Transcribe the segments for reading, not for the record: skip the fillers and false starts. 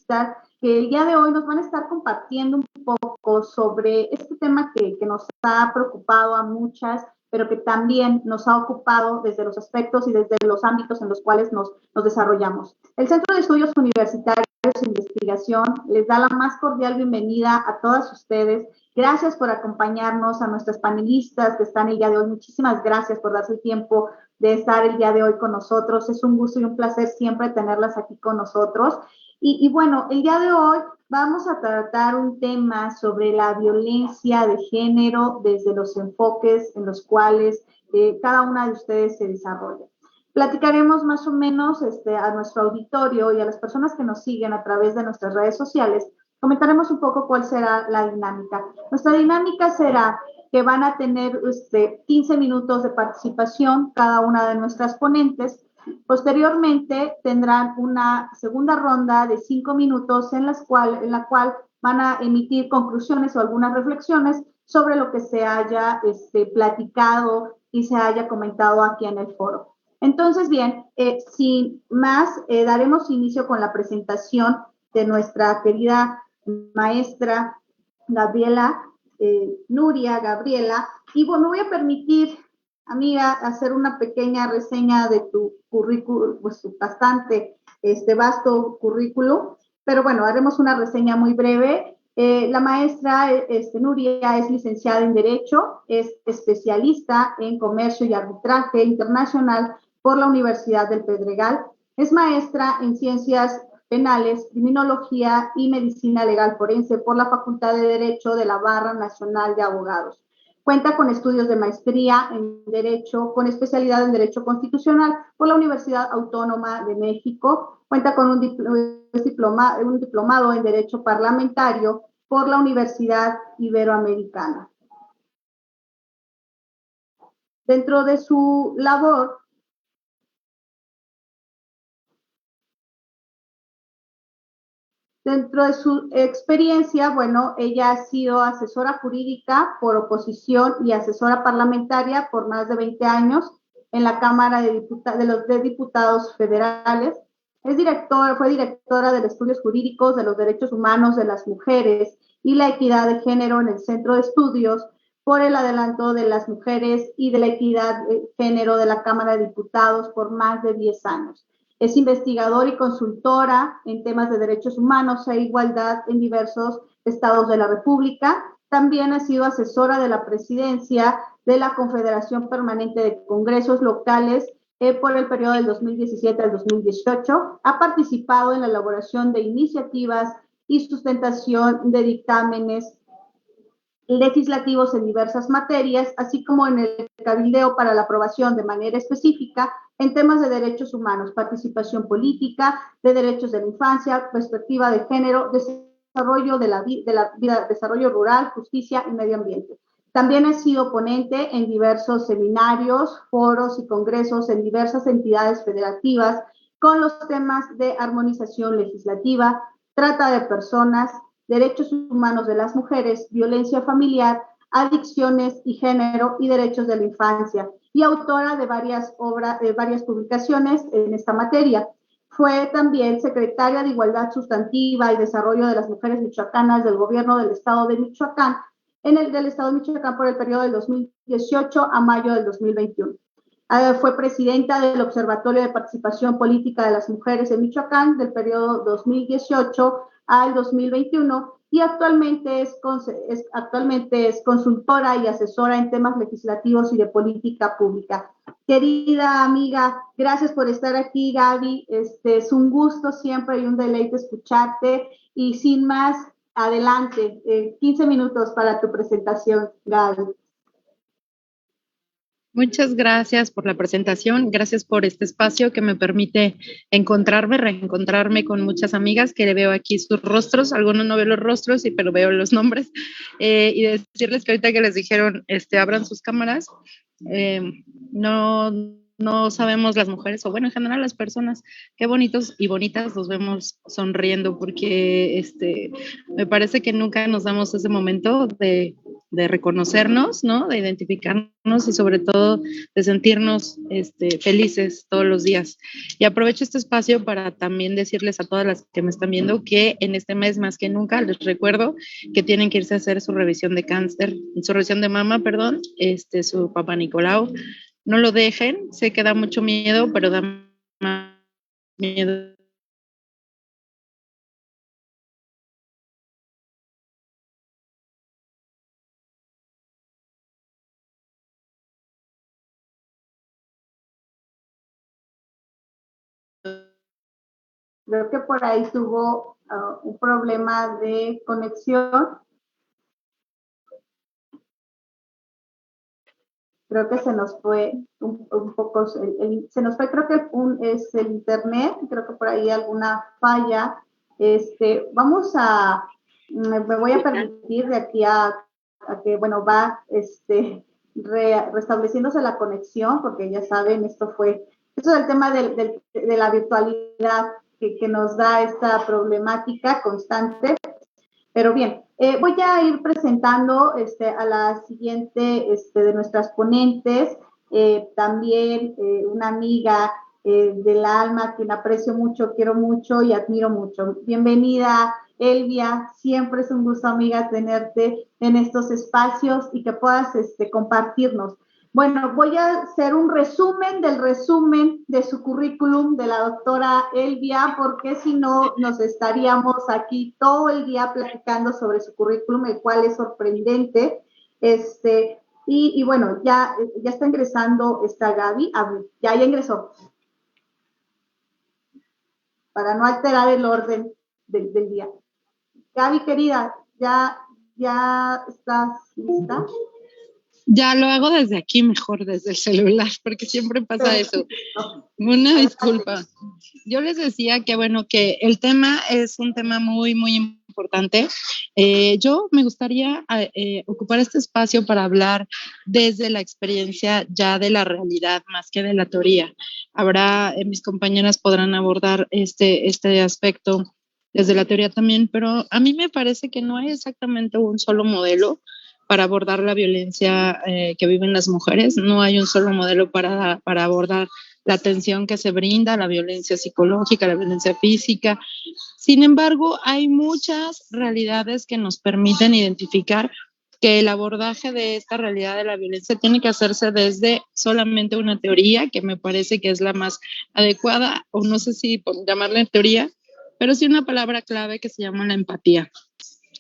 especialistas que el día de hoy nos van a estar compartiendo un poco sobre este tema que nos ha preocupado a muchas, pero que también nos ha ocupado desde los aspectos y desde los ámbitos en los cuales nos desarrollamos. El Centro de Estudios Universitarios de Investigación les da la más cordial bienvenida a todas ustedes. Gracias por acompañarnos, a nuestras panelistas que están el día de hoy. Muchísimas gracias por darse el tiempo de estar el día de hoy con nosotros. Es un gusto y un placer siempre tenerlas aquí con nosotros. Y bueno, el día de hoy vamos a tratar un tema sobre la violencia de género desde los enfoques en los cuales cada una de ustedes se desarrolla. Platicaremos más o menos a nuestro auditorio y a las personas que nos siguen a través de nuestras redes sociales. Comentaremos un poco cuál será la dinámica. Nuestra dinámica será que van a tener 15 minutos de participación cada una de nuestras ponentes. Posteriormente tendrán una segunda ronda de 5 minutos en la cual van a emitir conclusiones o algunas reflexiones sobre lo que se haya platicado y se haya comentado aquí en el foro. Entonces, bien, sin más, daremos inicio con la presentación de nuestra querida maestra Gabriela, Nuria Gabriela, y bueno, voy a permitir, amiga, hacer una pequeña reseña de tu currículum, pues bastante vasto currículum, pero bueno, haremos una reseña muy breve. La maestra Nuria es licenciada en Derecho, es especialista en Comercio y Arbitraje Internacional por la Universidad del Pedregal, es maestra en Ciencias Penales, Criminología y Medicina Legal Forense por la Facultad de Derecho de la Barra Nacional de Abogados. Cuenta con estudios de maestría en Derecho, con especialidad en Derecho Constitucional por la Universidad Autónoma de México. Cuenta con un diplomado en Derecho Parlamentario por la Universidad Iberoamericana. Dentro de su labor, dentro de su experiencia, bueno, ella ha sido asesora jurídica por oposición y asesora parlamentaria por más de 20 años en la Cámara de Diputados Federales. Fue directora de Estudios Jurídicos de los Derechos Humanos de las Mujeres y la Equidad de Género en el Centro de Estudios por el Adelanto de las Mujeres y de la Equidad de Género de la Cámara de Diputados por más de 10 años. Es investigadora y consultora en temas de derechos humanos e igualdad en diversos estados de la República. También ha sido asesora de la presidencia de la Confederación Permanente de Congresos Locales por el periodo del 2017 al 2018. Ha participado en la elaboración de iniciativas y sustentación de dictámenes legislativos en diversas materias, así como en el cabildeo para la aprobación de manera específica en temas de derechos humanos, participación política, de derechos de la infancia, perspectiva de género, desarrollo de la vida, desarrollo rural, justicia y medio ambiente. También ha sido ponente en diversos seminarios, foros y congresos en diversas entidades federativas con los temas de armonización legislativa, trata de personas, derechos humanos de las mujeres, violencia familiar, adicciones y género y derechos de la infancia, y autora de varias publicaciones en esta materia. Fue también secretaria de Igualdad Sustantiva y Desarrollo de las Mujeres Michoacanas del Gobierno del Estado de Michoacán, del Estado de Michoacán por el periodo del 2018 a mayo del 2021. Fue presidenta del Observatorio de Participación Política de las Mujeres en Michoacán del periodo 2018 al 2021 y actualmente es consultora y asesora en temas legislativos y de política pública. Querida amiga, gracias por estar aquí, Gaby. Es un gusto siempre y un deleite escucharte. Y sin más, adelante, 15 minutos para tu presentación, Gaby. Muchas gracias por la presentación, gracias por este espacio que me permite reencontrarme con muchas amigas que veo aquí sus rostros, algunos no veo los rostros, pero veo los nombres, y decirles que ahorita que les dijeron abran sus cámaras, no no sabemos las mujeres, o bueno, en general las personas, qué bonitos y bonitas nos vemos sonriendo, porque me parece que nunca nos damos ese momento de reconocernos, ¿no? De identificarnos y sobre todo de sentirnos felices todos los días. Y aprovecho este espacio para también decirles a todas las que me están viendo que en este mes más que nunca les recuerdo que tienen que irse a hacer su revisión de cáncer, su revisión de mama, perdón, su papá Nicolau. No lo dejen, sé que da mucho miedo, pero da más miedo. Creo que por ahí tuvo un problema de conexión. Creo que se nos fue un poco, se nos fue, creo que es el internet, creo que por ahí alguna falla. Me voy a permitir de aquí a que, bueno, va restableciéndose la conexión, porque ya saben, eso es el tema de la virtualidad que nos da esta problemática constante. Pero bien, voy a ir presentando a la siguiente de nuestras ponentes, también una amiga del alma, quien aprecio mucho, quiero mucho y admiro mucho. Bienvenida, Elvia, siempre es un gusto, amiga, tenerte en estos espacios y que puedas compartirnos. Bueno, voy a hacer un resumen de su currículum de la doctora Elvia, porque si no nos estaríamos aquí todo el día platicando sobre su currículum, el cual es sorprendente. Y bueno, ya está ingresando esta Gaby. Ya ingresó. Para no alterar el orden del día. Gaby, querida, ya estás lista. Ya lo hago desde aquí mejor, desde el celular, porque siempre pasa eso. Una disculpa. Yo les decía que, bueno, que el tema es un tema muy, muy importante. Yo me gustaría ocupar este espacio para hablar desde la experiencia ya de la realidad, más que de la teoría. Mis compañeras podrán abordar este aspecto desde la teoría también, pero a mí me parece que no hay exactamente un solo modelo para abordar la violencia que viven las mujeres. No hay un solo modelo para abordar la atención que se brinda, la violencia psicológica, la violencia física. Sin embargo, hay muchas realidades que nos permiten identificar que el abordaje de esta realidad de la violencia tiene que hacerse desde solamente una teoría, que me parece que es la más adecuada, o no sé si llamarla teoría, pero sí una palabra clave que se llama la empatía.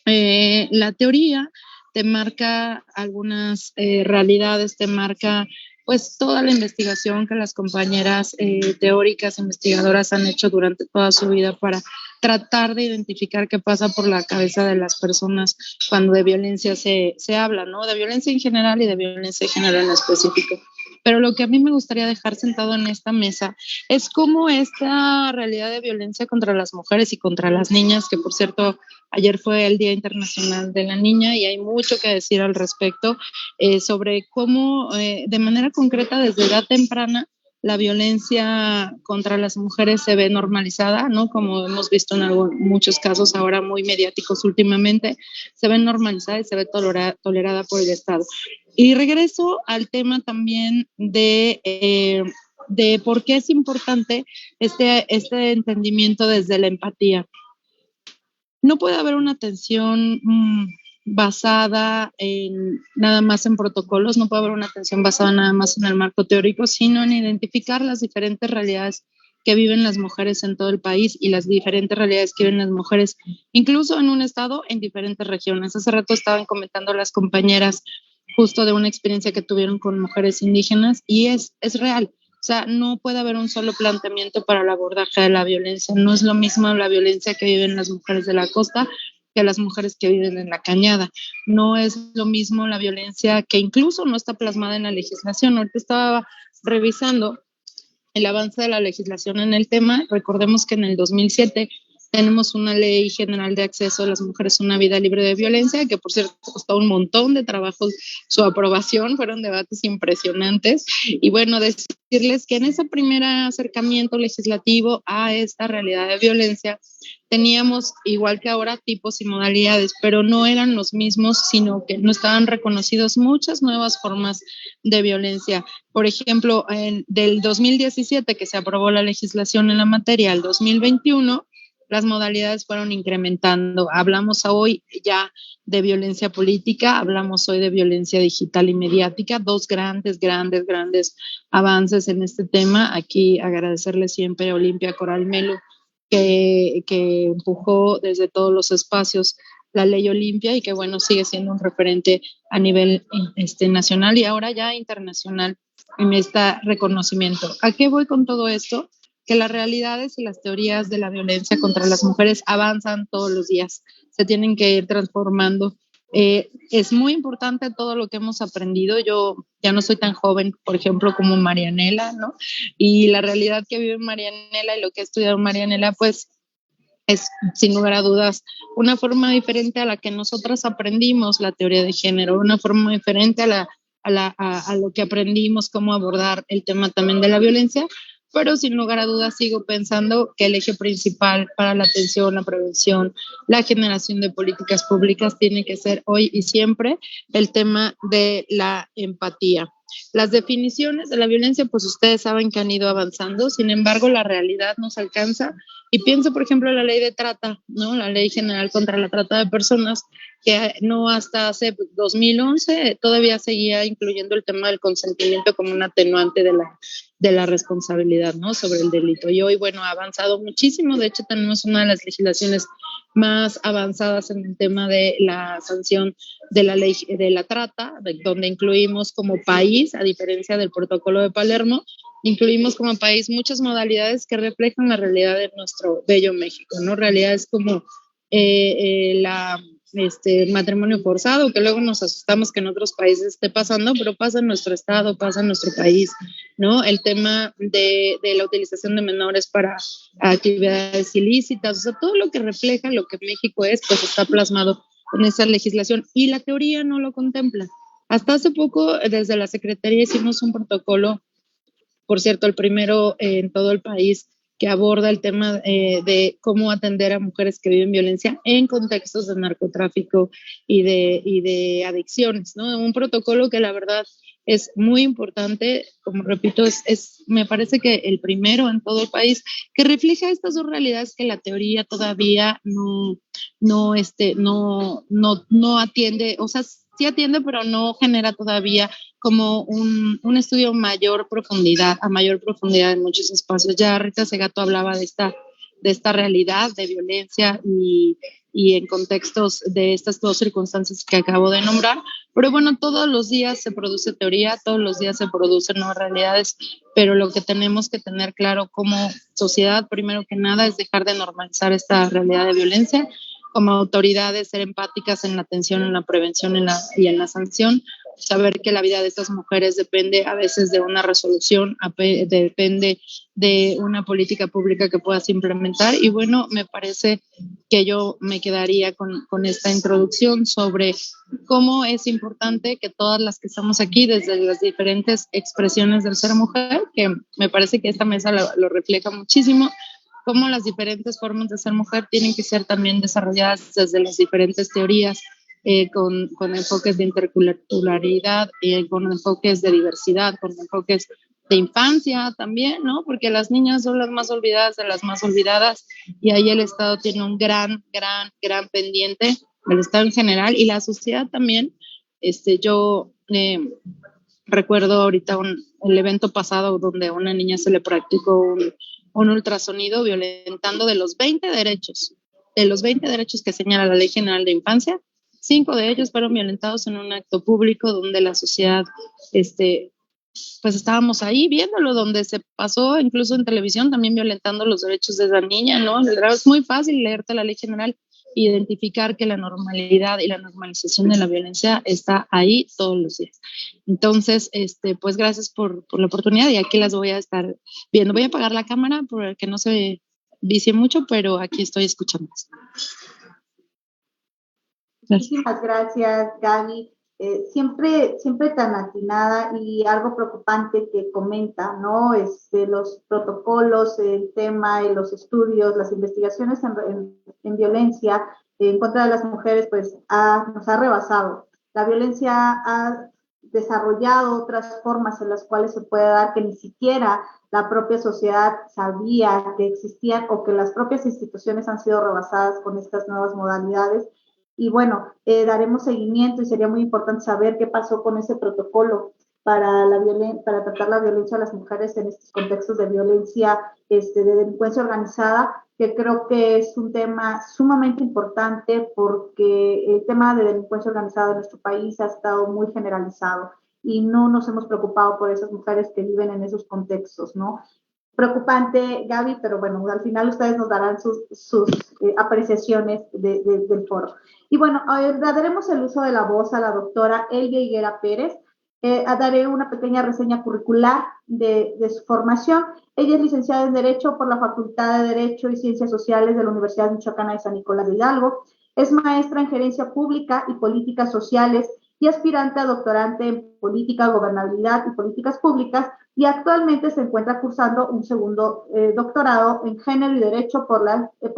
La teoría te marca algunas realidades, te marca pues toda la investigación que las compañeras teóricas, investigadoras han hecho durante toda su vida para tratar de identificar qué pasa por la cabeza de las personas cuando de violencia se habla, ¿no? De violencia en general y de violencia en general en específico. Pero lo que a mí me gustaría dejar sentado en esta mesa es cómo esta realidad de violencia contra las mujeres y contra las niñas, que por cierto ayer fue el Día Internacional de la Niña y hay mucho que decir al respecto sobre cómo de manera concreta desde edad temprana la violencia contra las mujeres se ve normalizada, ¿no? Como hemos visto en muchos casos ahora muy mediáticos últimamente, se ve normalizada y se ve tolerada por el Estado. Y regreso al tema también de por qué es importante este entendimiento desde la empatía. No puede haber una atención basada nada más en protocolos, no puede haber una atención basada nada más en el marco teórico, sino en identificar las diferentes realidades que viven las mujeres en todo el país y las diferentes realidades que viven las mujeres, incluso en un estado, en diferentes regiones. Hace rato estaban comentando las compañeras justo de una experiencia que tuvieron con mujeres indígenas y es real. O sea, no puede haber un solo planteamiento para el abordaje de la violencia. No es lo mismo la violencia que viven las mujeres de la costa que las mujeres que viven en la cañada. No es lo mismo la violencia que incluso no está plasmada en la legislación. Ahorita estaba revisando el avance de la legislación en el tema. Recordemos que en el 2007 Tenemos una ley general de acceso a las mujeres a una vida libre de violencia, que por cierto costó un montón de trabajo su aprobación, fueron debates impresionantes. Y bueno, decirles que en ese primer acercamiento legislativo a esta realidad de violencia, teníamos, igual que ahora, tipos y modalidades, pero no eran los mismos, sino que no estaban reconocidos muchas nuevas formas de violencia. Por ejemplo, del 2017, que se aprobó la legislación en la materia, al 2021, las modalidades fueron incrementando. Hablamos hoy ya de violencia política, hablamos hoy de violencia digital y mediática, dos grandes avances en este tema. Aquí agradecerle siempre a Olimpia Coral Melo, que empujó desde todos los espacios la ley Olimpia y que bueno, sigue siendo un referente a nivel nacional y ahora ya internacional en este reconocimiento. ¿A qué voy con todo esto? Que las realidades y las teorías de la violencia contra las mujeres avanzan todos los días, se tienen que ir transformando. Es muy importante todo lo que hemos aprendido. Yo ya no soy tan joven, por ejemplo, como Marianela, ¿no? Y la realidad que vive Marianela y lo que ha estudiado Marianela, pues es sin lugar a dudas una forma diferente a la que nosotras aprendimos la teoría de género, una forma diferente a lo que aprendimos, cómo abordar el tema también de la violencia, pero sin lugar a dudas sigo pensando que el eje principal para la atención, la prevención, la generación de políticas públicas tiene que ser hoy y siempre el tema de la empatía. Las definiciones de la violencia, pues ustedes saben que han ido avanzando, sin embargo la realidad nos alcanza y pienso, por ejemplo, en la ley de trata, ¿no? La ley general contra la trata de personas, que no hasta hace 2011 todavía seguía incluyendo el tema del consentimiento como un atenuante de la responsabilidad, ¿no? Sobre el delito. Y hoy, bueno, ha avanzado muchísimo. De hecho, tenemos una de las legislaciones más avanzadas en el tema de la sanción de la ley de la trata, donde incluimos como país, a diferencia del protocolo de Palermo, incluimos como país muchas modalidades que reflejan la realidad de nuestro bello México, ¿no? Realidades como matrimonio forzado, que luego nos asustamos que en otros países esté pasando, pero pasa en nuestro estado, pasa en nuestro país, ¿no? El tema de la utilización de menores para actividades ilícitas, o sea, todo lo que refleja lo que México es, pues está plasmado en esa legislación y la teoría no lo contempla. Hasta hace poco, desde la Secretaría hicimos un protocolo, por cierto, el primero en todo el país, que aborda el tema de cómo atender a mujeres que viven violencia en contextos de narcotráfico y de adicciones, ¿no? Un protocolo que la verdad es muy importante, como repito, me parece que el primero en todo el país, que refleja estas dos realidades que la teoría todavía no atiende, o sea, sí atiende, pero no genera todavía como un estudio a mayor profundidad en muchos espacios. Ya Rita Segato hablaba de esta realidad de violencia y en contextos de estas dos circunstancias que acabo de nombrar, pero bueno, todos los días se produce teoría, todos los días se producen nuevas realidades, pero lo que tenemos que tener claro como sociedad, primero que nada, es dejar de normalizar esta realidad de violencia, como autoridades, ser empáticas en la atención, en la prevención y en la sanción, saber que la vida de estas mujeres depende a veces de una resolución, depende de una política pública que puedas implementar. Y bueno, me parece que yo me quedaría con esta introducción sobre cómo es importante que todas las que estamos aquí, desde las diferentes expresiones del ser mujer, que me parece que esta mesa lo refleja muchísimo, cómo las diferentes formas de ser mujer tienen que ser también desarrolladas desde las diferentes teorías, con enfoques de interculturalidad, con enfoques de diversidad, con enfoques de infancia también, ¿no? Porque las niñas son las más olvidadas de las más olvidadas y ahí el Estado tiene un gran pendiente, el Estado en general y la sociedad también. Yo recuerdo ahorita el evento pasado donde a una niña se le practicó un ultrasonido violentando de los 20 derechos que señala la Ley General de Infancia. 5 de ellos fueron violentados en un acto público donde la sociedad, pues estábamos ahí viéndolo, donde se pasó incluso en televisión también violentando los derechos de esa niña, ¿no? Es muy fácil leerte la Ley General, identificar que la normalidad y la normalización de la violencia está ahí todos los días. Entonces, pues gracias por la oportunidad y aquí las voy a estar viendo. Voy a apagar la cámara para que no se vicié mucho, pero aquí estoy escuchando. Muchísimas gracias, Gaby. Siempre tan atinada y algo preocupante que comenta, ¿no? Los protocolos, el tema, los estudios, las investigaciones en violencia en contra de las mujeres, pues nos ha rebasado. La violencia ha desarrollado otras formas en las cuales se puede dar que ni siquiera la propia sociedad sabía que existían o que las propias instituciones han sido rebasadas con estas nuevas modalidades. Y bueno, daremos seguimiento y sería muy importante saber qué pasó con ese protocolo para tratar la violencia a las mujeres en estos contextos de violencia, de delincuencia organizada, que creo que es un tema sumamente importante porque el tema de delincuencia organizada en nuestro país ha estado muy generalizado y no nos hemos preocupado por esas mujeres que viven en esos contextos, ¿no? Preocupante, Gaby, pero bueno, al final ustedes nos darán sus apreciaciones del foro. Y bueno, daremos el uso de la voz a la doctora Elvia Higuera Pérez. Daré una pequeña reseña curricular de su formación. Ella es licenciada en Derecho por la Facultad de Derecho y Ciencias Sociales de la Universidad Michoacana de San Nicolás de Hidalgo. Es maestra en Gerencia Pública y Políticas Sociales y aspirante a doctorante en Política, Gobernabilidad y Políticas Públicas, y actualmente se encuentra cursando un segundo doctorado en Género y Derecho por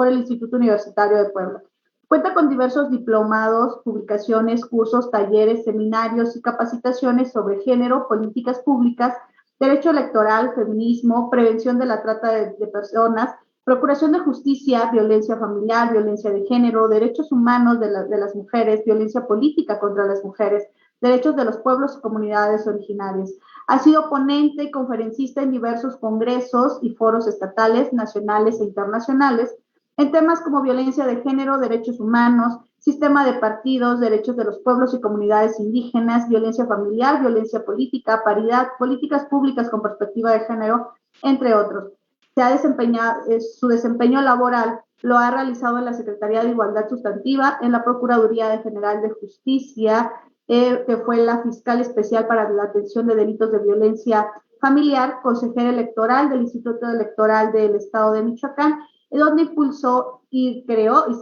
el Instituto Universitario de Puebla. Cuenta con diversos diplomados, publicaciones, cursos, talleres, seminarios y capacitaciones sobre género, políticas públicas, derecho electoral, feminismo, prevención de la trata de personas, procuración de justicia, violencia familiar, violencia de género, derechos humanos de las mujeres, violencia política contra las mujeres, derechos de los pueblos y comunidades originarias. Ha sido ponente y conferencista en diversos congresos y foros estatales, nacionales e internacionales, en temas como violencia de género, derechos humanos, sistema de partidos, derechos de los pueblos y comunidades indígenas, violencia familiar, violencia política, paridad, políticas públicas con perspectiva de género, entre otros. Su desempeño laboral lo ha realizado en la Secretaría de Igualdad Sustantiva, en la Procuraduría General de Justicia, que fue la fiscal especial para la atención de delitos de violencia familiar, consejera electoral del Instituto Electoral del Estado de Michoacán, donde impulsó y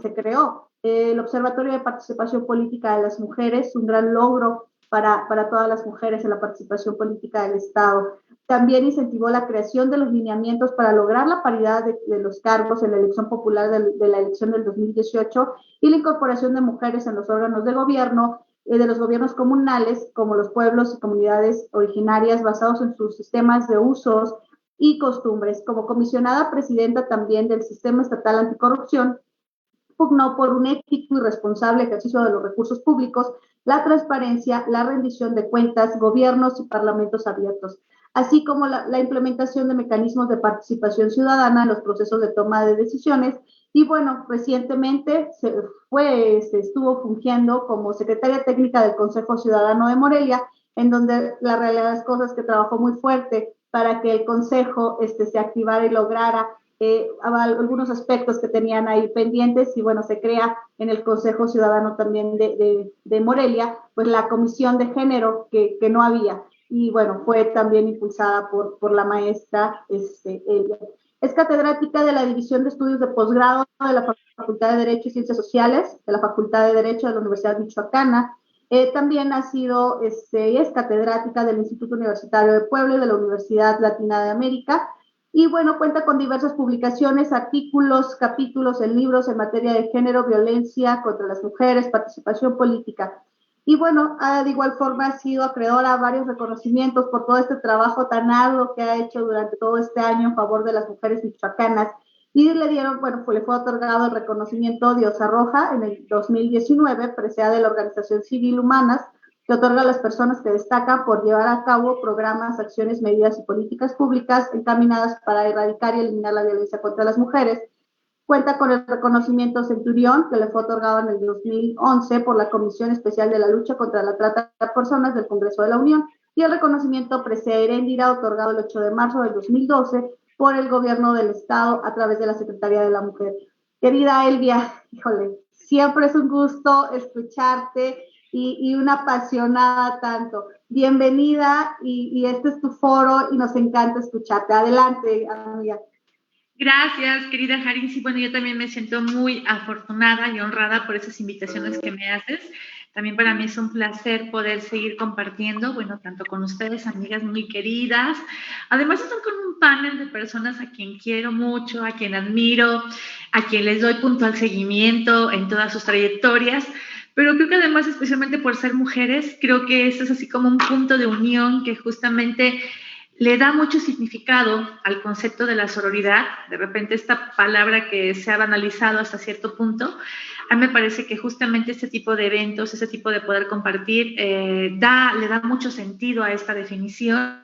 se creó el Observatorio de Participación Política de las Mujeres, un gran logro para todas las mujeres en la participación política del Estado. También incentivó la creación de los lineamientos para lograr la paridad de los cargos en la elección popular de la elección del 2018 y la incorporación de mujeres en los órganos de gobierno, de los gobiernos comunales, como los pueblos y comunidades originarias, basados en sus sistemas de usos y costumbres. Como comisionada presidenta también del Sistema Estatal Anticorrupción, pugnó por un ético y responsable ejercicio de los recursos públicos, la transparencia, la rendición de cuentas, gobiernos y parlamentos abiertos, así como la implementación de mecanismos de participación ciudadana en los procesos de toma de decisiones. Y bueno, recientemente estuvo fungiendo como secretaria técnica del Consejo Ciudadano de Morelia, en donde la realidad de las cosas es que trabajó muy fuerte para que el Consejo se activara y lograra algunos aspectos que tenían ahí pendientes, y bueno, se crea en el Consejo Ciudadano también de Morelia, pues la Comisión de Género que no había, y bueno, fue también impulsada por la maestra ella. Es catedrática de la División de Estudios de Posgrado de la Facultad de Derecho y Ciencias Sociales, de la Facultad de Derecho de la Universidad Michoacana. También es catedrática del Instituto Universitario de Puebla y de la Universidad Latina de América. Y bueno, cuenta con diversas publicaciones, artículos, capítulos en libros en materia de género, violencia contra las mujeres, participación política. Y bueno, de igual forma ha sido acreedora a varios reconocimientos por todo este trabajo tan arduo que ha hecho durante todo este año en favor de las mujeres michoacanas. Y le fue otorgado el reconocimiento Diosa Roja en el 2019, presea de la Organización Civil Humanas, que otorga a las personas que destacan por llevar a cabo programas, acciones, medidas y políticas públicas encaminadas para erradicar y eliminar la violencia contra las mujeres. Cuenta con el reconocimiento Centurión, que le fue otorgado en el 2011 por la Comisión Especial de la Lucha contra la Trata de Personas del Congreso de la Unión, y el reconocimiento Presea Heréndira, otorgado el 8 de marzo del 2012 por el Gobierno del Estado a través de la Secretaría de la Mujer. Querida Elvia, híjole, siempre es un gusto escucharte y una apasionada tanto. Bienvenida y este es tu foro y nos encanta escucharte. Adelante, amiga. Gracias, querida Harin. Sí, bueno, yo también me siento muy afortunada y honrada por esas invitaciones que me haces. También para mí es un placer poder seguir compartiendo, bueno, tanto con ustedes, amigas muy queridas. Además, estar con un panel de personas a quien quiero mucho, a quien admiro, a quien les doy puntual seguimiento en todas sus trayectorias. Pero creo que además, especialmente por ser mujeres, creo que esto es así como un punto de unión que justamente le da mucho significado al concepto de la sororidad. De repente esta palabra que se ha banalizado hasta cierto punto, a mí me parece que justamente este tipo de eventos, ese tipo de poder compartir, le da mucho sentido a esta definición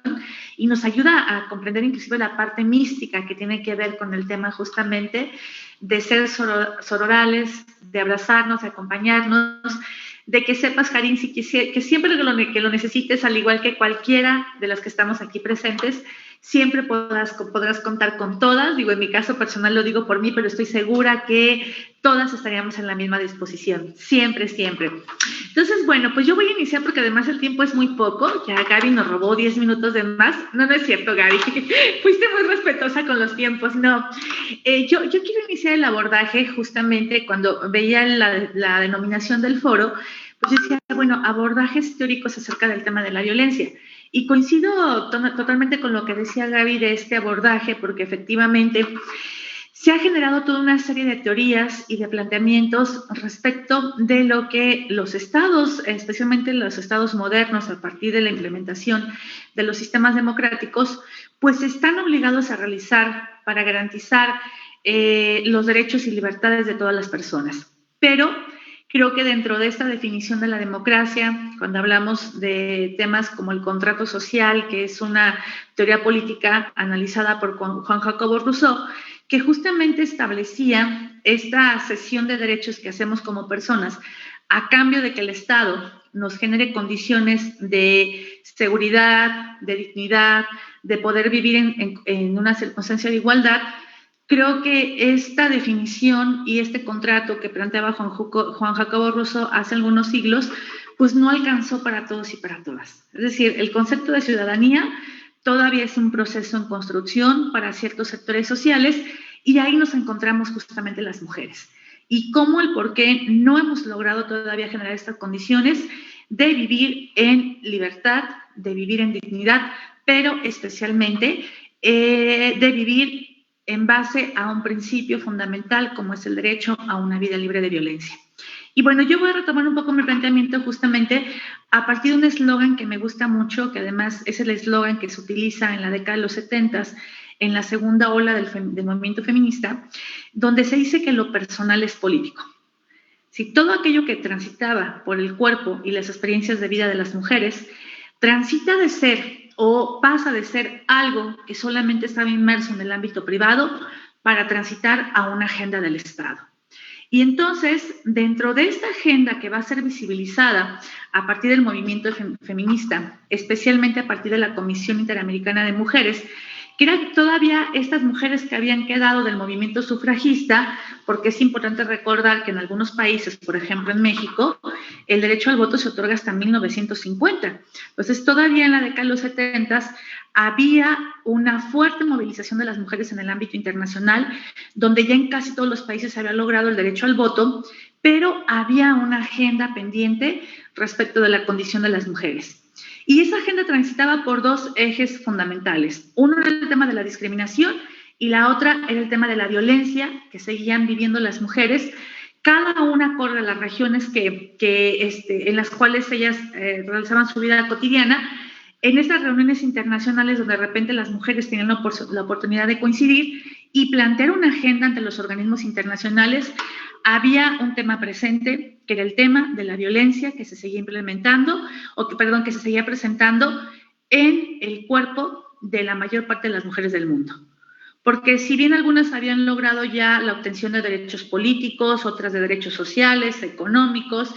y nos ayuda a comprender inclusive la parte mística que tiene que ver con el tema justamente de ser sororales, de abrazarnos, de acompañarnos, de que sepas, Karin, que siempre que lo necesites, al igual que cualquiera de las que estamos aquí presentes, siempre podrás contar con todas. Digo, en mi caso personal lo digo por mí, pero estoy segura que todas estaríamos en la misma disposición, siempre, siempre. Entonces, bueno, pues yo voy a iniciar porque además el tiempo es muy poco. Ya Gaby nos robó 10 minutos de más. No, no es cierto, Gaby. Fuiste muy respetuosa con los tiempos. No, yo quiero iniciar el abordaje justamente cuando veía la denominación del foro, pues decía, bueno, abordajes teóricos acerca del tema de la violencia. Y coincido totalmente con lo que decía Gaby de este abordaje, porque efectivamente se ha generado toda una serie de teorías y de planteamientos respecto de lo que los estados, especialmente los estados modernos, a partir de la implementación de los sistemas democráticos, pues están obligados a realizar para garantizar los derechos y libertades de todas las personas. Pero creo que dentro de esta definición de la democracia, cuando hablamos de temas como el contrato social, que es una teoría política analizada por Juan Jacobo Rousseau, que justamente establecía esta cesión de derechos que hacemos como personas a cambio de que el Estado nos genere condiciones de seguridad, de dignidad, de poder vivir en una circunstancia de igualdad. Creo que esta definición y este contrato que planteaba Juan Jacobo Rousseau hace algunos siglos, pues no alcanzó para todos y para todas. Es decir, el concepto de ciudadanía todavía es un proceso en construcción para ciertos sectores sociales y ahí nos encontramos justamente las mujeres. Y cómo el por qué no hemos logrado todavía generar estas condiciones de vivir en libertad, de vivir en dignidad, pero especialmente de vivir en base a un principio fundamental como es el derecho a una vida libre de violencia. Y bueno, yo voy a retomar un poco mi planteamiento justamente a partir de un eslogan que me gusta mucho, que además es el eslogan que se utiliza en la década de los 70s, en la segunda ola del movimiento feminista, donde se dice que lo personal es político. Si todo aquello que transitaba por el cuerpo y las experiencias de vida de las mujeres transita de ser o pasa de ser algo que solamente estaba inmerso en el ámbito privado para transitar a una agenda del Estado. Y entonces, dentro de esta agenda que va a ser visibilizada a partir del movimiento feminista, especialmente a partir de la Comisión Interamericana de Mujeres, que eran todavía estas mujeres que habían quedado del movimiento sufragista, porque es importante recordar que en algunos países, por ejemplo en México, el derecho al voto se otorga hasta 1950. Entonces, todavía en la década de los 70s había una fuerte movilización de las mujeres en el ámbito internacional, donde ya en casi todos los países se había logrado el derecho al voto, pero había una agenda pendiente respecto de la condición de las mujeres. Y esa agenda transitaba por dos ejes fundamentales. Uno era el tema de la discriminación y la otra era el tema de la violencia que seguían viviendo las mujeres, cada una acorde a las regiones en las cuales ellas realizaban su vida cotidiana. En estas reuniones internacionales donde de repente las mujeres tenían la oportunidad de coincidir y plantear una agenda ante los organismos internacionales, había un tema presente, que era el tema de la violencia que se seguía implementando, que se seguía presentando en el cuerpo de la mayor parte de las mujeres del mundo. Porque si bien algunas habían logrado ya la obtención de derechos políticos, otras de derechos sociales, económicos,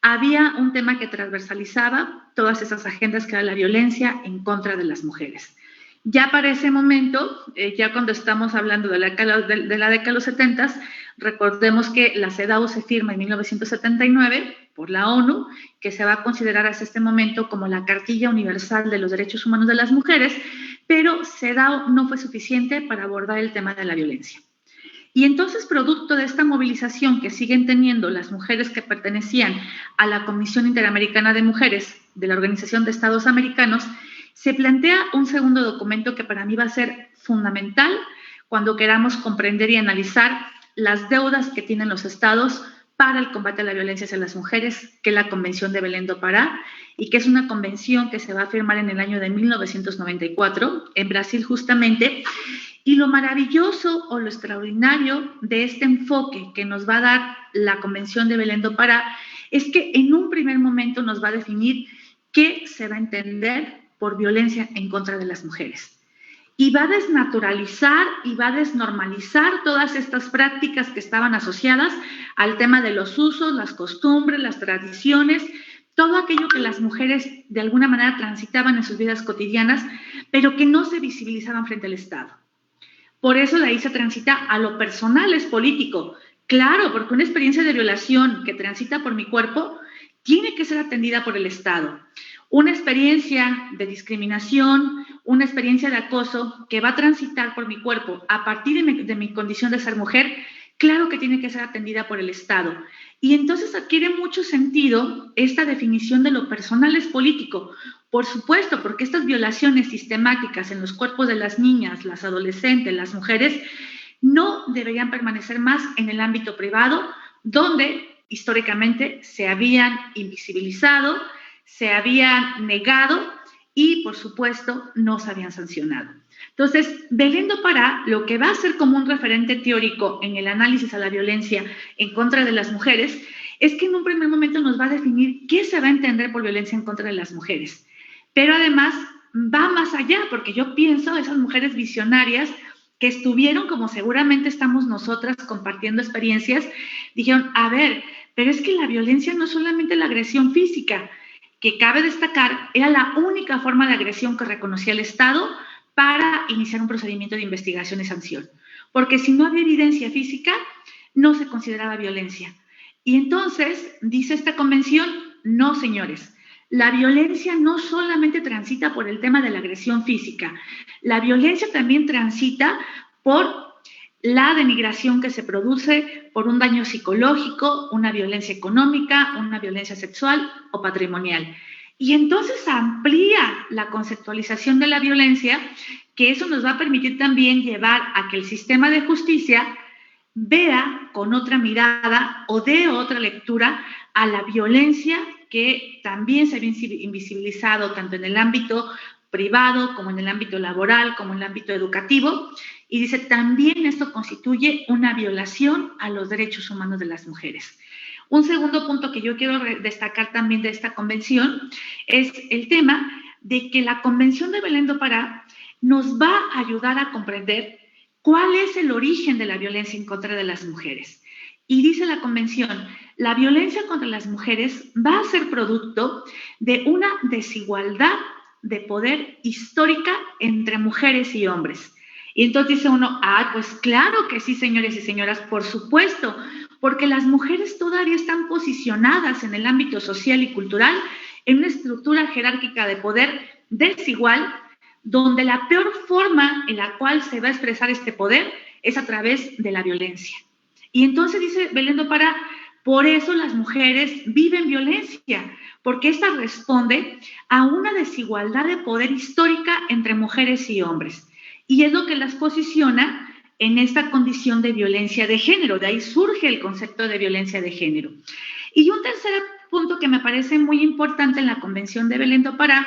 había un tema que transversalizaba todas esas agendas que era la violencia en contra de las mujeres. Ya para ese momento, ya cuando estamos hablando de la década de los 70s, recordemos que la CEDAW se firma en 1979 por la ONU, que se va a considerar hasta este momento como la Cartilla Universal de los Derechos Humanos de las Mujeres, pero CEDAW no fue suficiente para abordar el tema de la violencia. Y entonces, producto de esta movilización que siguen teniendo las mujeres que pertenecían a la Comisión Interamericana de Mujeres de la Organización de Estados Americanos, se plantea un segundo documento que para mí va a ser fundamental cuando queramos comprender y analizar las deudas que tienen los estados para el combate a la violencia hacia las mujeres, que es la Convención de Belém do Pará, y que es una convención que se va a firmar en el año de 1994, en Brasil justamente. Y lo maravilloso o lo extraordinario de este enfoque que nos va a dar la Convención de Belém do Pará es que en un primer momento nos va a definir qué se va a entender por violencia en contra de las mujeres. Y va a desnaturalizar y va a desnormalizar todas estas prácticas que estaban asociadas al tema de los usos, las costumbres, las tradiciones, todo aquello que las mujeres de alguna manera transitaban en sus vidas cotidianas, pero que no se visibilizaban frente al Estado. Por eso de ahí se transita a lo personal, es político. Claro, porque una experiencia de violación que transita por mi cuerpo tiene que ser atendida por el Estado. Una experiencia de discriminación, una experiencia de acoso que va a transitar por mi cuerpo a partir de mi condición de ser mujer, claro que tiene que ser atendida por el Estado. Y entonces adquiere mucho sentido esta definición de lo personal es político. Por supuesto, porque estas violaciones sistemáticas en los cuerpos de las niñas, las adolescentes, las mujeres, no deberían permanecer más en el ámbito privado, donde históricamente se habían invisibilizado, se habían negado y, por supuesto, no se habían sancionado. Entonces, Belém do Pará lo que va a ser como un referente teórico en el análisis a la violencia en contra de las mujeres es que en un primer momento nos va a definir qué se va a entender por violencia en contra de las mujeres. Pero además va más allá, porque yo pienso esas mujeres visionarias que estuvieron, como seguramente estamos nosotras compartiendo experiencias, dijeron, a ver, pero es que la violencia no es solamente la agresión física, que cabe destacar, era la única forma de agresión que reconocía el Estado para iniciar un procedimiento de investigación y sanción. Porque si no había evidencia física, no se consideraba violencia. Y entonces, dice esta convención, no, señores, la violencia no solamente transita por el tema de la agresión física, la violencia también transita por la denigración que se produce por un daño psicológico, una violencia económica, una violencia sexual o patrimonial. Y entonces amplía la conceptualización de la violencia, que eso nos va a permitir también llevar a que el sistema de justicia vea con otra mirada o dé otra lectura a la violencia que también se había invisibilizado tanto en el ámbito privado como en el ámbito laboral, como en el ámbito educativo. Y dice, también esto constituye una violación a los derechos humanos de las mujeres. Un segundo punto que yo quiero destacar también de esta convención es el tema de que la Convención de Belém do Pará nos va a ayudar a comprender cuál es el origen de la violencia en contra de las mujeres. Y dice la convención, la violencia contra las mujeres va a ser producto de una desigualdad de poder histórica entre mujeres y hombres. Y entonces dice uno, pues claro que sí, señores y señoras, por supuesto, porque las mujeres todavía están posicionadas en el ámbito social y cultural en una estructura jerárquica de poder desigual, donde la peor forma en la cual se va a expresar este poder es a través de la violencia. Y entonces dice Belém do Pará, por eso las mujeres viven violencia, porque esta responde a una desigualdad de poder histórica entre mujeres y hombres. Y es lo que las posiciona en esta condición de violencia de género. De ahí surge el concepto de violencia de género. Y un tercer punto que me parece muy importante en la Convención de Belém do Pará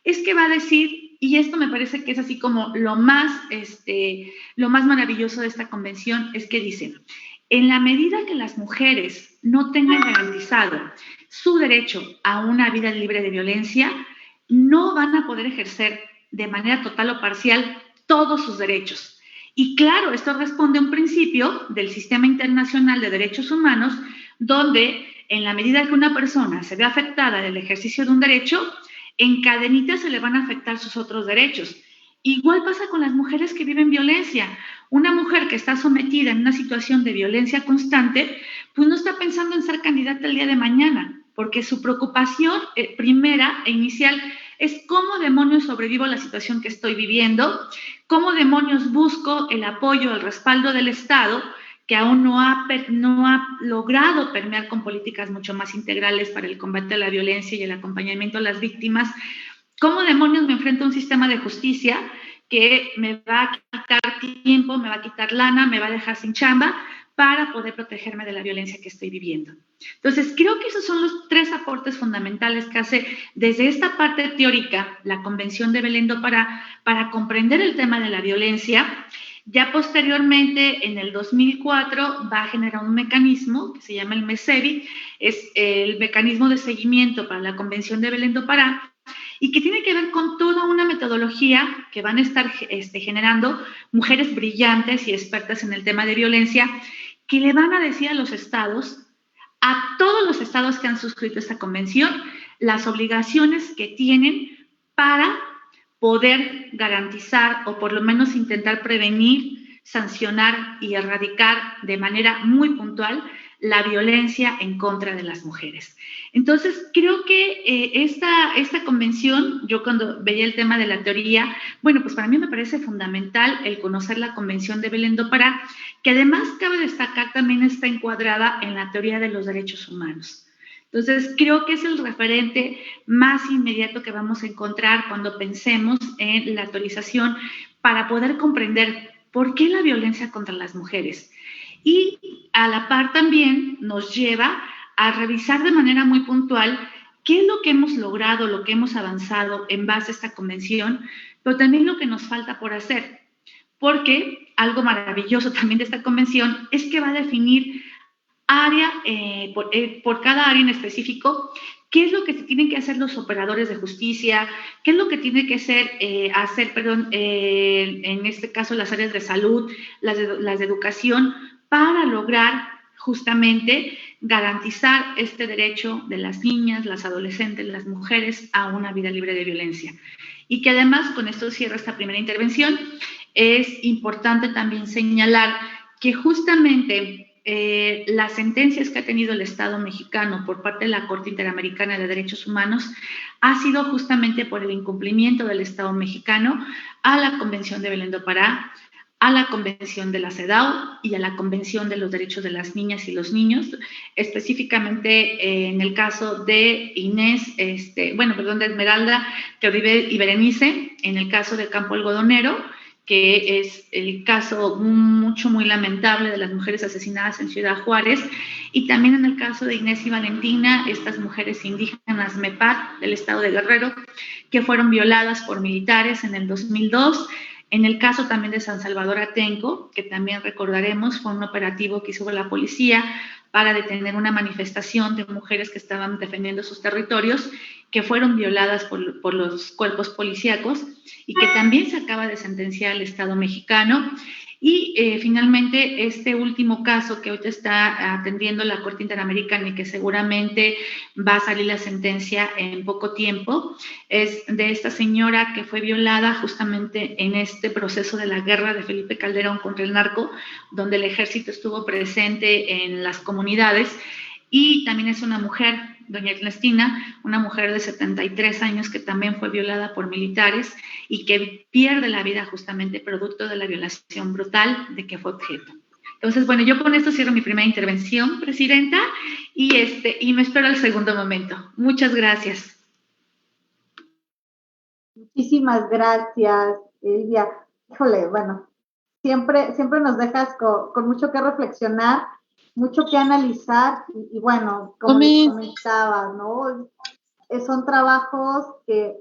es que va a decir, y esto me parece que es así como lo más maravilloso de esta convención, es que dice, en la medida que las mujeres no tengan garantizado su derecho a una vida libre de violencia, no van a poder ejercer de manera total o parcial todos sus derechos. Y claro, esto responde a un principio del Sistema Internacional de Derechos Humanos, donde en la medida que una persona se ve afectada del ejercicio de un derecho, en cadenita se le van a afectar sus otros derechos. Igual pasa con las mujeres que viven violencia. Una mujer que está sometida en una situación de violencia constante, pues no está pensando en ser candidata el día de mañana, porque su preocupación primera e inicial es cómo demonios sobrevivo a la situación que estoy viviendo, cómo demonios busco el apoyo, el respaldo del Estado, que aún no ha logrado permear con políticas mucho más integrales para el combate a la violencia y el acompañamiento a las víctimas. ¿Cómo demonios me enfrento a un sistema de justicia que me va a quitar tiempo, me va a quitar lana, me va a dejar sin chamba para poder protegerme de la violencia que estoy viviendo? Entonces, creo que esos son los 3 aportes fundamentales que hace desde esta parte teórica la Convención de Belén do Pará para comprender el tema de la violencia. Ya posteriormente, en el 2004, va a generar un mecanismo que se llama el MESEVI, es el mecanismo de seguimiento para la Convención de Belén do Pará, y que tiene que ver con toda una metodología que van a estar generando mujeres brillantes y expertas en el tema de violencia, que le van a decir a los estados, a todos los estados que han suscrito esta convención, las obligaciones que tienen para poder garantizar o por lo menos intentar prevenir, sancionar y erradicar de manera muy puntual la violencia en contra de las mujeres. Entonces, creo que esta convención, yo cuando veía el tema de la teoría, bueno, pues para mí me parece fundamental el conocer la Convención de Belén do Pará, que además cabe destacar también está encuadrada en la teoría de los derechos humanos. Entonces, creo que es el referente más inmediato que vamos a encontrar cuando pensemos en la teorización para poder comprender por qué la violencia contra las mujeres. Y a la par también nos lleva a revisar de manera muy puntual qué es lo que hemos logrado, lo que hemos avanzado en base a esta convención, pero también lo que nos falta por hacer. Porque algo maravilloso también de esta convención es que va a definir área, por cada área en específico, qué es lo que tienen que hacer los operadores de justicia, qué es lo que tiene que hacer en este caso las áreas de salud, las de educación, para lograr justamente garantizar este derecho de las niñas, las adolescentes, las mujeres a una vida libre de violencia. Y que además, con esto cierro esta primera intervención, es importante también señalar que justamente las sentencias que ha tenido el Estado mexicano por parte de la Corte Interamericana de Derechos Humanos ha sido justamente por el incumplimiento del Estado mexicano a la Convención de Belén do Pará, a la Convención de la CEDAW y a la Convención de los Derechos de las Niñas y los Niños, específicamente en el caso de de Esmeralda, Teoribe y Berenice, en el caso de Campo Algodonero, que es el caso muy lamentable de las mujeres asesinadas en Ciudad Juárez, y también en el caso de Inés y Valentina, estas mujeres indígenas MEPAC del estado de Guerrero, que fueron violadas por militares en el 2002, en el caso también de San Salvador Atenco, que también recordaremos, fue un operativo que hizo la policía para detener una manifestación de mujeres que estaban defendiendo sus territorios, que fueron violadas por los cuerpos policíacos y que también se acaba de sentenciar el Estado mexicano. Y finalmente, este último caso que ahorita está atendiendo la Corte Interamericana y que seguramente va a salir la sentencia en poco tiempo, es de esta señora que fue violada justamente en este proceso de la guerra de Felipe Calderón contra el narco, donde el ejército estuvo presente en las comunidades. Y también es una mujer, doña Ernestina, una mujer de 73 años que también fue violada por militares y que pierde la vida justamente producto de la violación brutal de que fue objeto. Entonces, bueno, yo con esto cierro mi primera intervención, Presidenta, y me espero al segundo momento. Muchas gracias. Muchísimas gracias, Elvia. Híjole, bueno, siempre nos dejas con mucho que reflexionar, mucho que analizar y bueno, como les comentaba, ¿no? Son trabajos que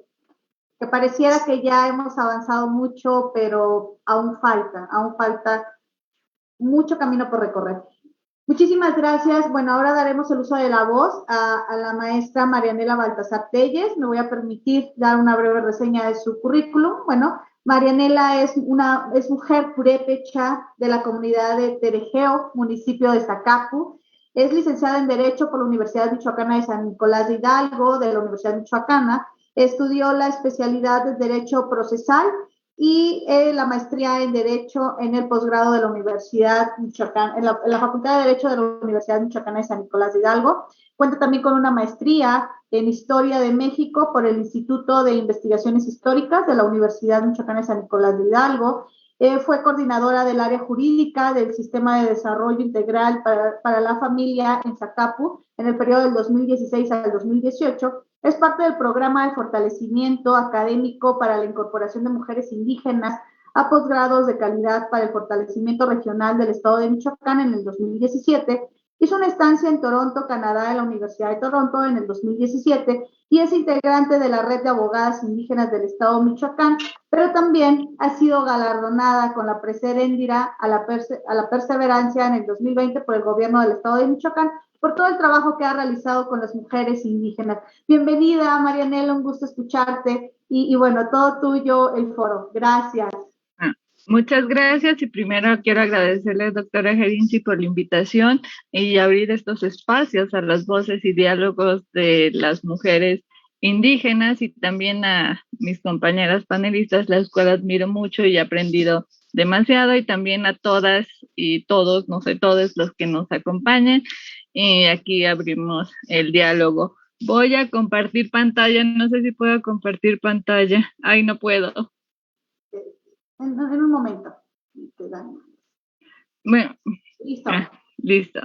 pareciera que ya hemos avanzado mucho, pero aún falta mucho camino por recorrer. Muchísimas gracias. Bueno, ahora daremos el uso de la voz a la maestra Marianela Baltasar Telles. Me voy a permitir dar una breve reseña de su currículum. Bueno, Marianela es mujer purépecha de la comunidad de Terejeo, municipio de Zacapu. Es licenciada en Derecho por la Universidad Michoacana de San Nicolás de Hidalgo, de la Universidad Michoacana. Estudió la especialidad de Derecho Procesal y la maestría en Derecho en el posgrado de la Universidad Michoacán, en la Facultad de Derecho de la Universidad Michoacana de San Nicolás de Hidalgo. Cuenta también con una maestría en Historia de México por el Instituto de Investigaciones Históricas de la Universidad Michoacana de San Nicolás de Hidalgo. Fue coordinadora del área jurídica del Sistema de Desarrollo Integral para la Familia en Zacapu en el periodo del 2016 al 2018. Es parte del programa de fortalecimiento académico para la incorporación de mujeres indígenas a posgrados de calidad para el fortalecimiento regional del estado de Michoacán en el 2017. Hizo una estancia en Toronto, Canadá, en la Universidad de Toronto en el 2017 y es integrante de la red de abogadas indígenas del estado de Michoacán, pero también ha sido galardonada con la Preseréndira a la perseverancia en el 2020 por el gobierno del estado de Michoacán por todo el trabajo que ha realizado con las mujeres indígenas. Bienvenida, Marianela, un gusto escucharte y bueno, todo tuyo el foro. Gracias. Muchas gracias y primero quiero agradecerle, doctora Gerinci, por la invitación y abrir estos espacios a las voces y diálogos de las mujeres indígenas y también a mis compañeras panelistas, las cuales admiro mucho y he aprendido demasiado, y también a todas y todos, no sé, todos los que nos acompañan. Y aquí abrimos el diálogo. Voy a compartir pantalla, no sé si puedo compartir pantalla. Ay, no puedo. En un momento. Bueno. Listo. Listo.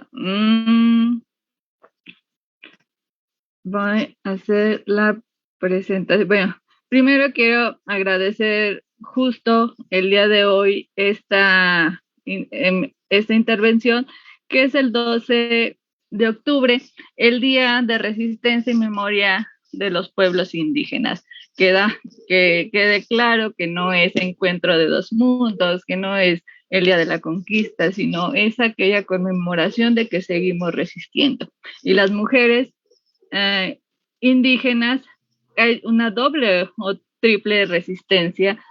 Voy a hacer la presentación. Bueno, primero quiero agradecer justo el día de hoy esta intervención, que es el 12 de octubre, el Día de Resistencia y Memoria de los Pueblos Indígenas. Que quede claro que no es encuentro de dos mundos, que no es el Día de la Conquista, sino es aquella conmemoración de que seguimos resistiendo. Y las mujeres indígenas, hay una doble o triple resistencia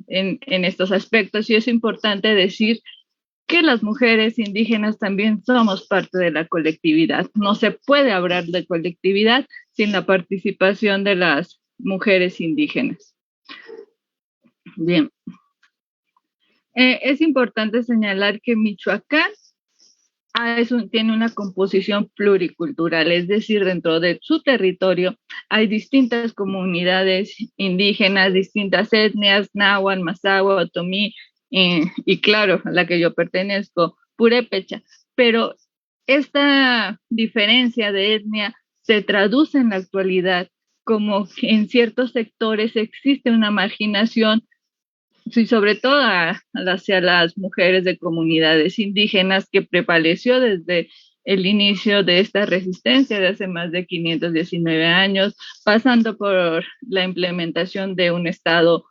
en estos aspectos, y es importante decir que las mujeres indígenas también somos parte de la colectividad. No se puede hablar de colectividad sin la participación de las mujeres indígenas. Bien. Es importante señalar que Michoacán tiene una composición pluricultural, es decir, dentro de su territorio hay distintas comunidades indígenas, distintas etnias, náhuatl, mazahua, otomí, y claro, a la que yo pertenezco, purépecha, pero esta diferencia de etnia se traduce en la actualidad como que en ciertos sectores existe una marginación, y sobre todo hacia las mujeres de comunidades indígenas, que prevaleció desde el inicio de esta resistencia de hace más de 519 años, pasando por la implementación de un Estado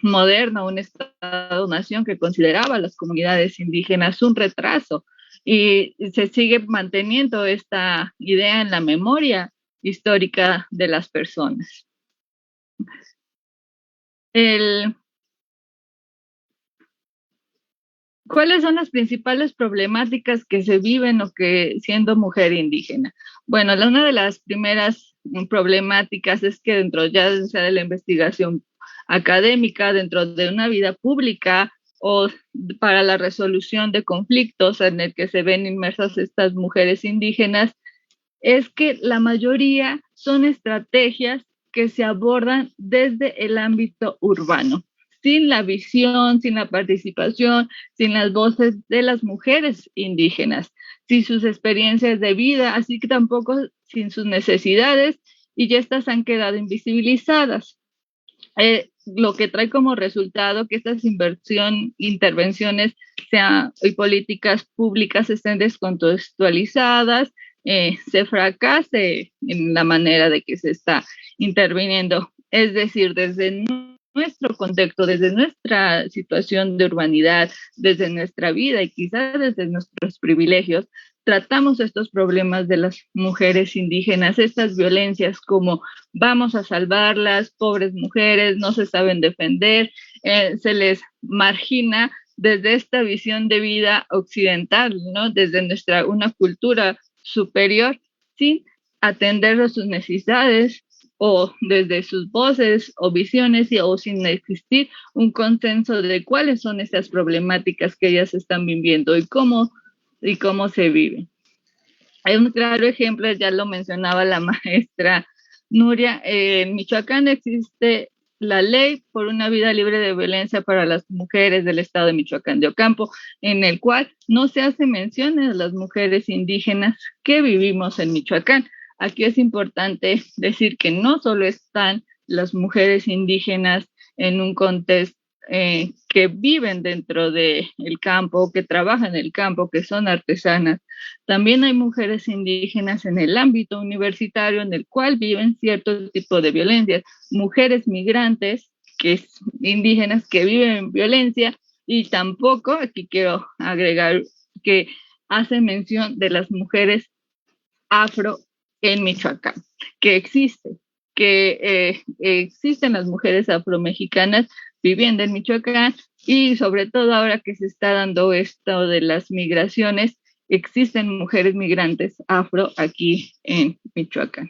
moderno, un Estado-nación que consideraba a las comunidades indígenas un retraso, y se sigue manteniendo esta idea en la memoria histórica de las personas. ¿Cuáles son las principales problemáticas que se viven o que siendo mujer indígena? Bueno, una de las primeras problemáticas es que dentro ya sea de la investigación académica, dentro de una vida pública o para la resolución de conflictos en el que se ven inmersas estas mujeres indígenas, es que la mayoría son estrategias que se abordan desde el ámbito urbano, sin la visión, sin la participación, sin las voces de las mujeres indígenas, sin sus experiencias de vida, así que tampoco sin sus necesidades, y ya estas han quedado invisibilizadas. Lo que trae como resultado que estas intervenciones y políticas públicas estén descontextualizadas, se fracase en la manera de que se está interviniendo, es decir, desde nuestro contexto, desde nuestra situación de urbanidad, desde nuestra vida y quizás desde nuestros privilegios, tratamos estos problemas de las mujeres indígenas, estas violencias como vamos a salvarlas, pobres mujeres, no se saben defender, se les margina desde esta visión de vida occidental, ¿no? Desde una cultura superior, sin atender a sus necesidades o desde sus voces o visiones o sin existir un consenso de cuáles son esas problemáticas que ellas están viviendo y cómo se viven. Hay un claro ejemplo, ya lo mencionaba la maestra Nuria, en Michoacán existe la ley por una vida libre de violencia para las mujeres del estado de Michoacán de Ocampo, en el cual no se hace mención a las mujeres indígenas que vivimos en Michoacán. Aquí es importante decir que no solo están las mujeres indígenas en un contexto que viven dentro del campo, que trabajan en el campo, que son artesanas. También hay mujeres indígenas en el ámbito universitario en el cual viven cierto tipo de violencias, mujeres migrantes indígenas que viven violencia, y tampoco, aquí quiero agregar que hace mención de las mujeres afro en Michoacán, que existen las mujeres afromexicanas viviendo en Michoacán, y sobre todo ahora que se está dando esto de las migraciones, existen mujeres migrantes afro aquí en Michoacán.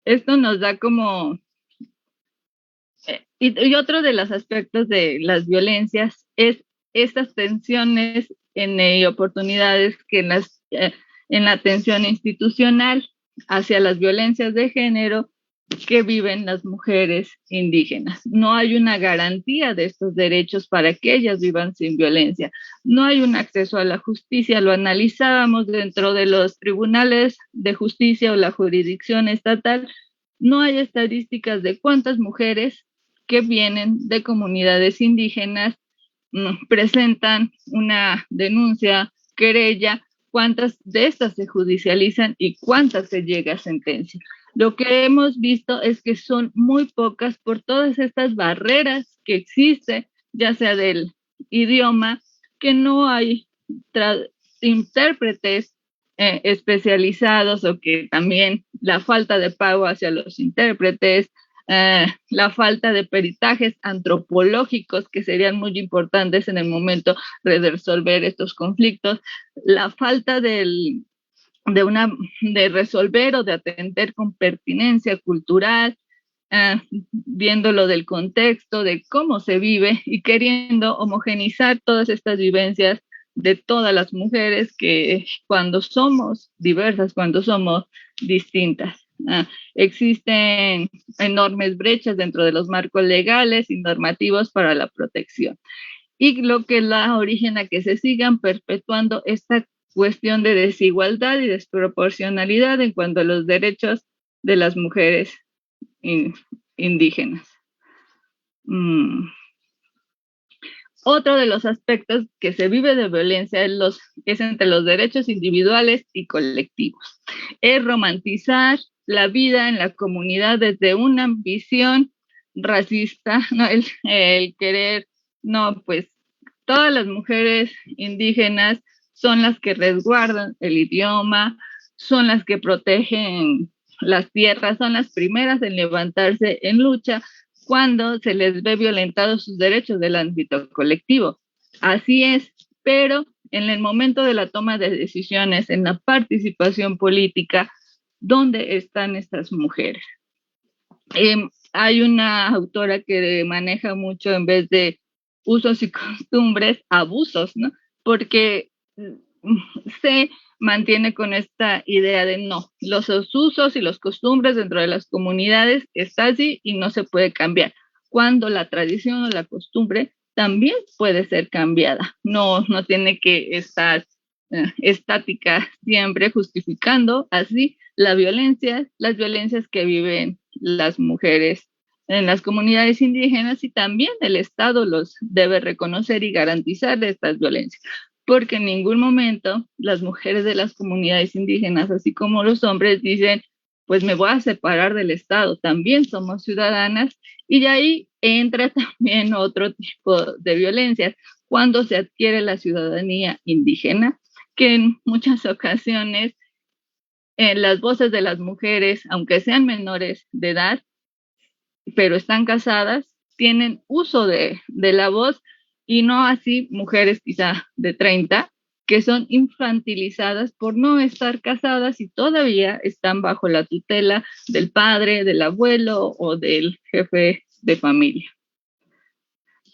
Esto nos da como... y otro de los aspectos de las violencias es estas tensiones y oportunidades que en la atención institucional hacia las violencias de género que viven las mujeres indígenas. No hay una garantía de estos derechos para que ellas vivan sin violencia. No hay un acceso a la justicia. Lo analizábamos dentro de los tribunales de justicia o la jurisdicción estatal. No hay estadísticas de cuántas mujeres que vienen de comunidades indígenas presentan una denuncia, querella, cuántas de estas se judicializan y cuántas se llega a sentencia. Lo que hemos visto es que son muy pocas por todas estas barreras que existen, ya sea del idioma, que no hay intérpretes especializados, o que también la falta de pago hacia los intérpretes, la falta de peritajes antropológicos que serían muy importantes en el momento de resolver estos conflictos, la falta de resolver o de atender con pertinencia cultural, viéndolo del contexto, de cómo se vive, y queriendo homogenizar todas estas vivencias de todas las mujeres, que cuando somos diversas, cuando somos distintas. Existen enormes brechas dentro de los marcos legales y normativos para la protección, y lo que da origen a que se sigan perpetuando esta cuestión de desigualdad y desproporcionalidad en cuanto a los derechos de las mujeres indígenas. Otro de los aspectos que se vive de violencia es entre los derechos individuales y colectivos. Es romantizar la vida en la comunidad desde una visión racista, ¿no? El querer, no, pues todas las mujeres indígenas son las que resguardan el idioma, son las que protegen las tierras, son las primeras en levantarse en lucha cuando se les ve violentados sus derechos del ámbito colectivo. Así es, pero en el momento de la toma de decisiones, en la participación política, ¿dónde están estas mujeres? Hay una autora que maneja mucho, en vez de usos y costumbres, abusos, ¿no? Porque se mantiene con esta idea de no, los usos y los costumbres dentro de las comunidades está así y no se puede cambiar, cuando la tradición o la costumbre también puede ser cambiada, no tiene que estar estática siempre, justificando así las violencias que viven las mujeres en las comunidades indígenas, y también el Estado los debe reconocer y garantizar estas violencias, porque en ningún momento las mujeres de las comunidades indígenas, así como los hombres, dicen, pues me voy a separar del Estado, también somos ciudadanas, y de ahí entra también otro tipo de violencias, cuando se adquiere la ciudadanía indígena, que en muchas ocasiones las voces de las mujeres, aunque sean menores de edad, pero están casadas, tienen uso de la voz, y no así mujeres quizá de 30 que son infantilizadas por no estar casadas y todavía están bajo la tutela del padre, del abuelo o del jefe de familia.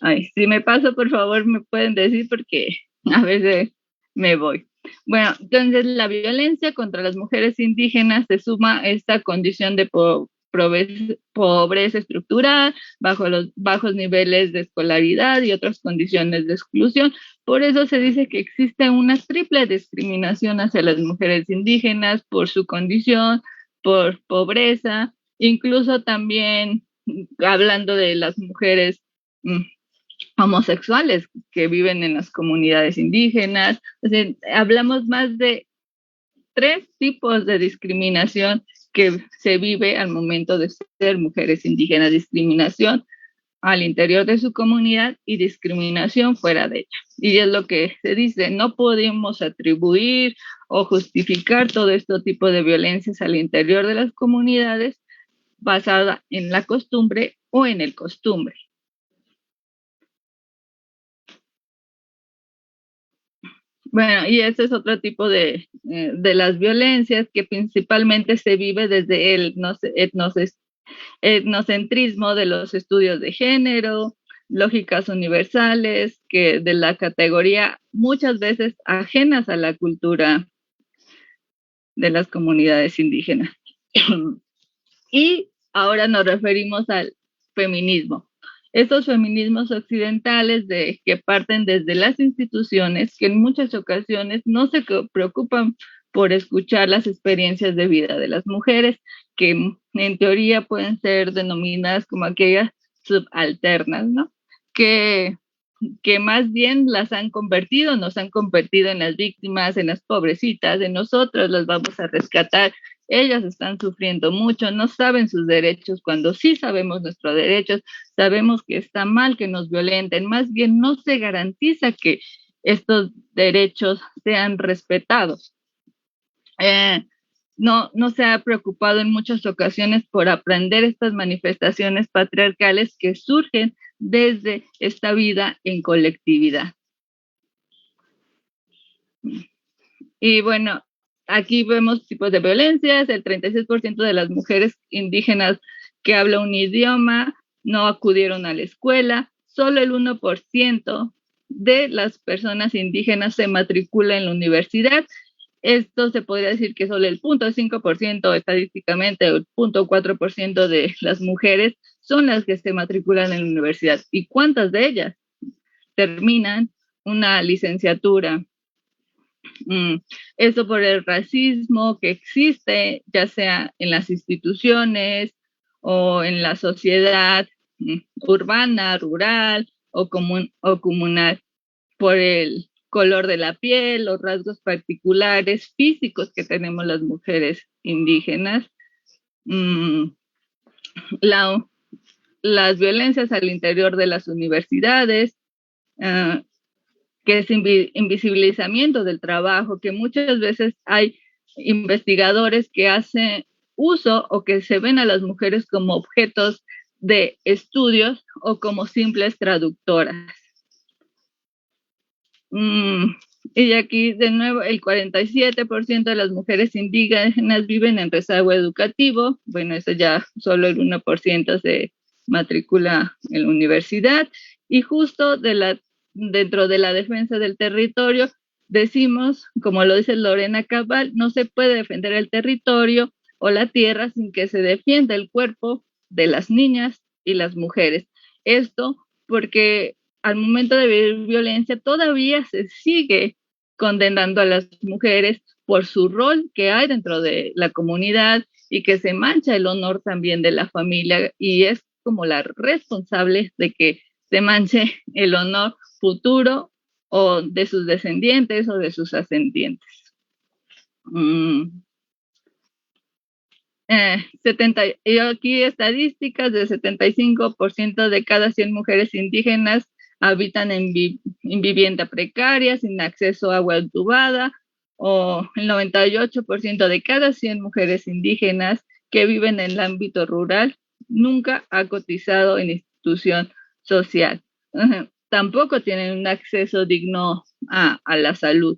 Ay, si me paso, por favor, me pueden decir porque a veces me voy. Bueno, entonces la violencia contra las mujeres indígenas se suma a esta condición de pobreza estructural, bajo los bajos niveles de escolaridad y otras condiciones de exclusión. Por eso se dice que existe una triple discriminación hacia las mujeres indígenas por su condición, por pobreza, incluso también hablando de las mujeres homosexuales que viven en las comunidades indígenas. O sea, hablamos más de 3 tipos de discriminación que se vive al momento de ser mujeres indígenas: discriminación al interior de su comunidad y discriminación fuera de ella. Y es lo que se dice, no podemos atribuir o justificar todo este tipo de violencias al interior de las comunidades basada en la costumbre o en el costumbre. Bueno, y ese es otro tipo de las violencias que principalmente se vive desde el etnocentrismo de los estudios de género, lógicas universales, que de la categoría muchas veces ajenas a la cultura de las comunidades indígenas. Y ahora nos referimos al feminismo. Estos feminismos occidentales que parten desde las instituciones, que en muchas ocasiones no se preocupan por escuchar las experiencias de vida de las mujeres, que en teoría pueden ser denominadas como aquellas subalternas, ¿no? Que más bien nos han convertido en las víctimas, en las pobrecitas, en nosotros las vamos a rescatar. Ellas están sufriendo mucho, no saben sus derechos, cuando sí sabemos nuestros derechos, sabemos que está mal que nos violenten, más bien no se garantiza que estos derechos sean respetados. No se ha preocupado en muchas ocasiones por aprender estas manifestaciones patriarcales que surgen desde esta vida en colectividad. Y bueno, aquí vemos tipos de violencias. El 36% de las mujeres indígenas que hablan un idioma no acudieron a la escuela. Solo el 1% de las personas indígenas se matricula en la universidad. Esto se podría decir que solo el 0.5% estadísticamente, o el 0.4% de las mujeres son las que se matriculan en la universidad. ¿Y cuántas de ellas terminan una licenciatura? Eso por el racismo que existe, ya sea en las instituciones o en la sociedad urbana, rural o comunal, por el color de la piel, los rasgos particulares físicos que tenemos las mujeres indígenas, las violencias al interior de las universidades, que es invisibilizamiento del trabajo, que muchas veces hay investigadores que hacen uso o que se ven a las mujeres como objetos de estudios o como simples traductoras. Y aquí de nuevo el 47% de las mujeres indígenas viven en rezago educativo. Bueno, eso ya solo el 1% se matricula en la universidad. Y justo dentro de la defensa del territorio decimos, como lo dice Lorena Cabal, no se puede defender el territorio o la tierra sin que se defienda el cuerpo de las niñas y las mujeres. Esto porque al momento de vivir violencia todavía se sigue condenando a las mujeres por su rol que hay dentro de la comunidad y que se mancha el honor también de la familia y es como la responsable de que se manche el honor futuro o de sus descendientes o de sus ascendientes. Y aquí estadísticas de 75% de cada 100 mujeres indígenas habitan en vivienda precaria, sin acceso a agua entubada, o el 98% de cada 100 mujeres indígenas que viven en el ámbito rural nunca ha cotizado en institución social. Tampoco tienen un acceso digno a la salud.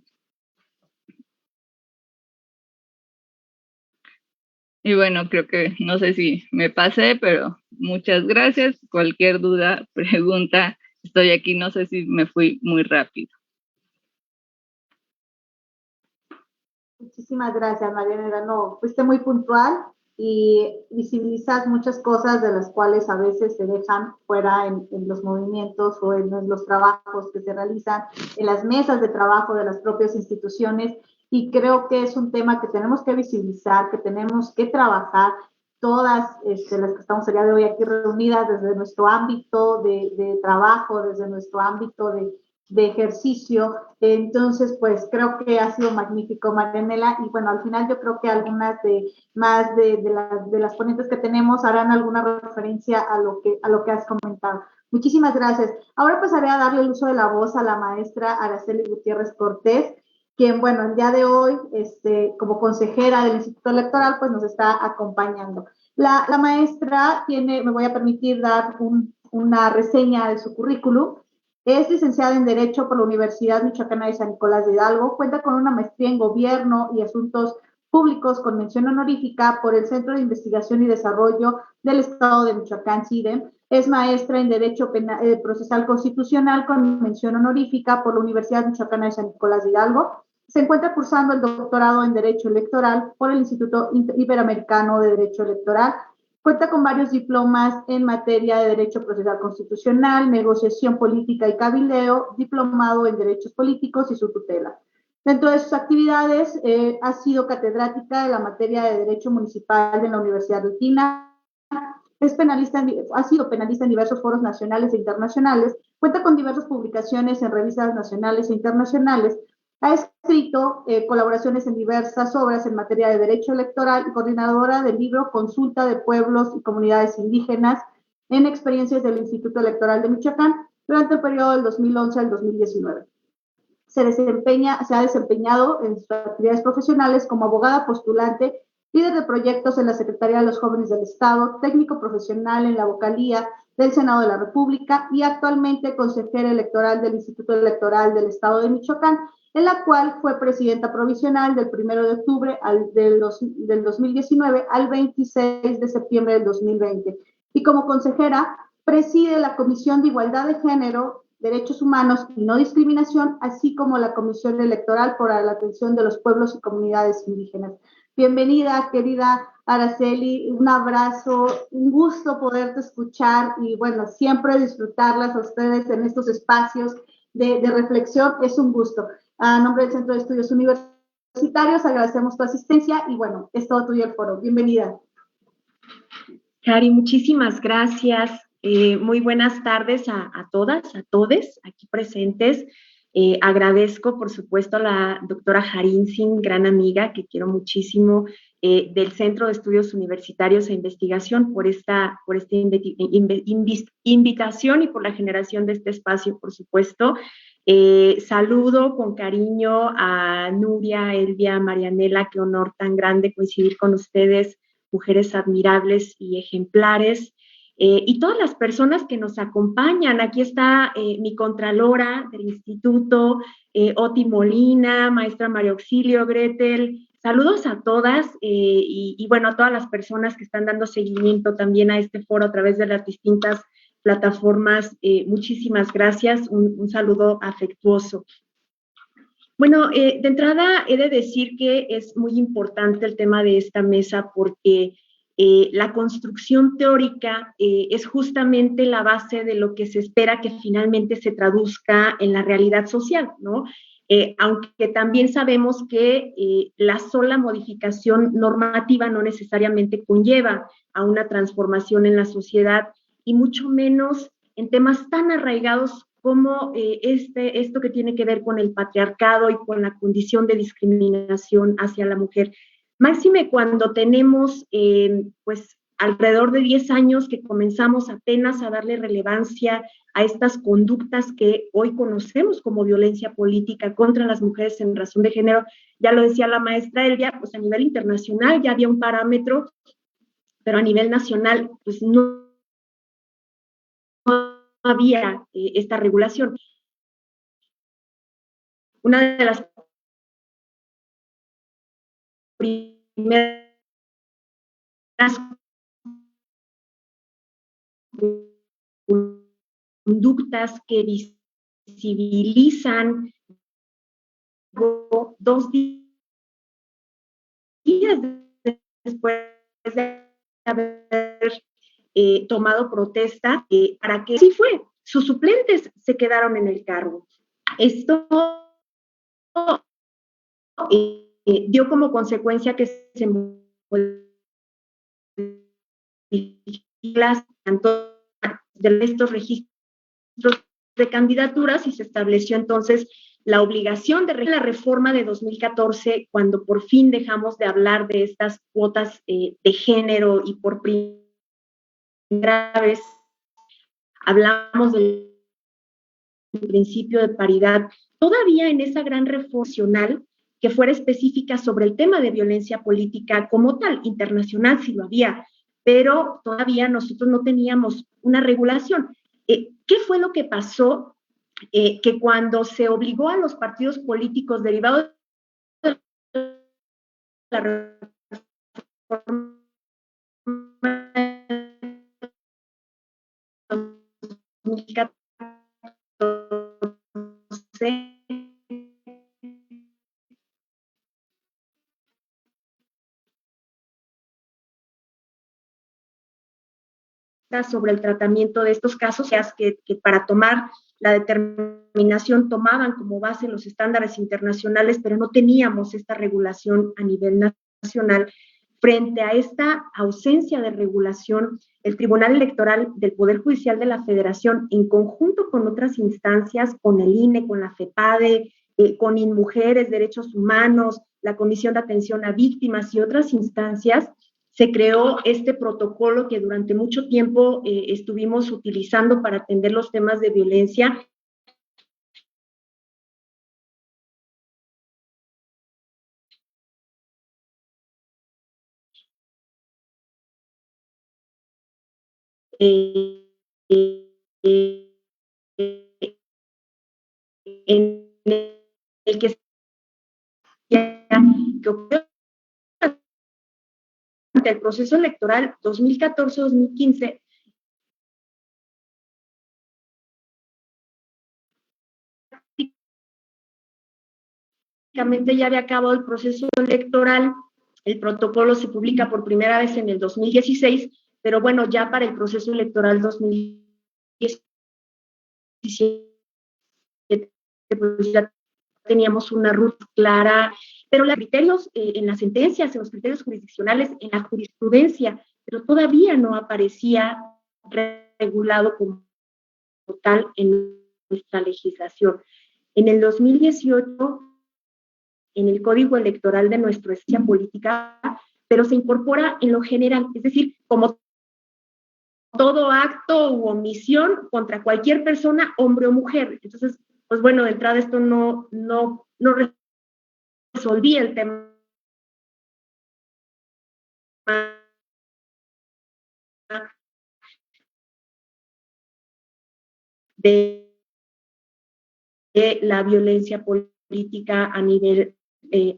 Y bueno, creo que no sé si me pasé, pero muchas gracias. Cualquier duda, pregunta, estoy aquí. No sé si me fui muy rápido. Muchísimas gracias, Marianela. No, fuiste muy puntual y visibilizas muchas cosas de las cuales a veces se dejan fuera en los movimientos o en los trabajos que se realizan, en las mesas de trabajo de las propias instituciones. Y creo que es un tema que tenemos que visibilizar, que tenemos que trabajar todas las que estamos el día de hoy aquí reunidas desde nuestro ámbito de trabajo, desde nuestro ámbito de ejercicio. Entonces, pues creo que ha sido magnífico, Marianela. Y bueno, al final yo creo que algunas de las ponentes que tenemos harán alguna referencia a lo que has comentado. Muchísimas gracias. Ahora pasaré a darle el uso de la voz a la maestra Araceli Gutiérrez Cortés, quien, bueno, el día de hoy, como consejera del Instituto Electoral, pues nos está acompañando. La maestra me voy a permitir dar una reseña de su currículum. Es licenciada en Derecho por la Universidad Michoacana de San Nicolás de Hidalgo. Cuenta con una maestría en Gobierno y Asuntos Públicos con mención honorífica por el Centro de Investigación y Desarrollo del Estado de Michoacán, CIDEM. Es maestra en Derecho Procesal Constitucional con mención honorífica por la Universidad Michoacana de San Nicolás de Hidalgo. Se encuentra cursando el doctorado en Derecho Electoral por el Instituto Interamericano de Derecho Electoral. Cuenta con varios diplomas en materia de Derecho Procesal Constitucional, Negociación Política y Cabildeo, diplomado en Derechos Políticos y su tutela. Dentro de sus actividades, ha sido catedrática de la materia de Derecho Municipal en la Universidad de Tina. Ha sido penalista en diversos foros nacionales e internacionales. Cuenta con diversas publicaciones en revistas nacionales e internacionales. Ha escrito colaboraciones en diversas obras en materia de derecho electoral y coordinadora del libro Consulta de Pueblos y Comunidades Indígenas en experiencias del Instituto Electoral de Michoacán durante el periodo del 2011 al 2019. Se ha desempeñado en sus actividades profesionales como abogada postulante, líder de proyectos en la Secretaría de los Jóvenes del Estado, técnico profesional en la vocalía del Senado de la República y actualmente consejera electoral del Instituto Electoral del Estado de Michoacán, en la cual fue presidenta provisional del 1 de octubre del 2019 al 26 de septiembre del 2020. Y como consejera, preside la Comisión de Igualdad de Género, Derechos Humanos y No Discriminación, así como la Comisión Electoral para la Atención de los Pueblos y Comunidades Indígenas. Bienvenida, querida Araceli, un abrazo, un gusto poderte escuchar y bueno, siempre disfrutarlas a ustedes en estos espacios de reflexión, es un gusto. A nombre del Centro de Estudios Universitarios, agradecemos tu asistencia y bueno, es todo tuyo el foro. Bienvenida. Cari, muchísimas gracias. Muy buenas tardes a todas, a todes aquí presentes. Agradezco, por supuesto, a la doctora Harinsin, gran amiga que quiero muchísimo, del Centro de Estudios Universitarios e Investigación, por esta invitación y por la generación de este espacio, por supuesto. Saludo con cariño a Nuria, Elvia, Marianela, qué honor tan grande coincidir con ustedes, mujeres admirables y ejemplares, y todas las personas que nos acompañan. Aquí está mi contralora del instituto, Oti Molina, maestra María Auxilio, Gretel. Saludos a todas y bueno, a todas las personas que están dando seguimiento también a este foro a través de las distintas plataformas. Muchísimas gracias, un saludo afectuoso. Bueno, de entrada he de decir que es muy importante el tema de esta mesa porque la construcción teórica es justamente la base de lo que se espera que finalmente se traduzca en la realidad social, ¿no? Aunque también sabemos que la sola modificación normativa no necesariamente conlleva a una transformación en la sociedad y mucho menos en temas tan arraigados como esto que tiene que ver con el patriarcado y con la condición de discriminación hacia la mujer. Máxime cuando tenemos pues alrededor de 10 años que comenzamos apenas a darle relevancia a estas conductas que hoy conocemos como violencia política contra las mujeres en razón de género. Ya lo decía la maestra Elvia, pues a nivel internacional ya había un parámetro, pero a nivel nacional pues no había esta regulación. Una de las primeras conductas que visibilizan 2 días después de haber tomado protesta, para que sí fue, sus suplentes se quedaron en el cargo. Esto dio como consecuencia que se tanto de estos registros de candidaturas y se estableció entonces la obligación de la reforma de 2014, cuando por fin dejamos de hablar de estas cuotas de género y por primera vez hablamos del principio de paridad, todavía en esa gran reforma nacional que fuera específica sobre el tema de violencia política como tal, internacional sí lo había, pero todavía nosotros no teníamos una regulación. ¿Qué fue lo que pasó? Que cuando se obligó a los partidos políticos derivados de la reforma sobre el tratamiento de estos casos, que para tomar la determinación tomaban como base los estándares internacionales, pero no teníamos esta regulación a nivel nacional. Frente a esta ausencia de regulación, el Tribunal Electoral del Poder Judicial de la Federación, en conjunto con otras instancias, con el INE, con la FEPADE, con INMujeres, Derechos Humanos, la Comisión de Atención a Víctimas y otras instancias, se creó este protocolo que durante mucho tiempo estuvimos utilizando para atender los temas de violencia. En el que ocurrió durante el proceso electoral 2014-2015, prácticamente ya había acabado el proceso electoral, el protocolo se publica por primera vez en el 2016, pero bueno, ya para el proceso electoral 2017, pues ya teníamos una ruta clara, pero los criterios en las sentencias, en los criterios jurisdiccionales, en la jurisprudencia, pero todavía no aparecía regulado como tal en nuestra legislación. En el 2018, en el Código Electoral de nuestra esencia política, pero se incorpora en lo general, es decir, como todo acto u omisión contra cualquier persona, hombre o mujer. Entonces, pues bueno, de entrada esto no resolvía el tema de la violencia política a nivel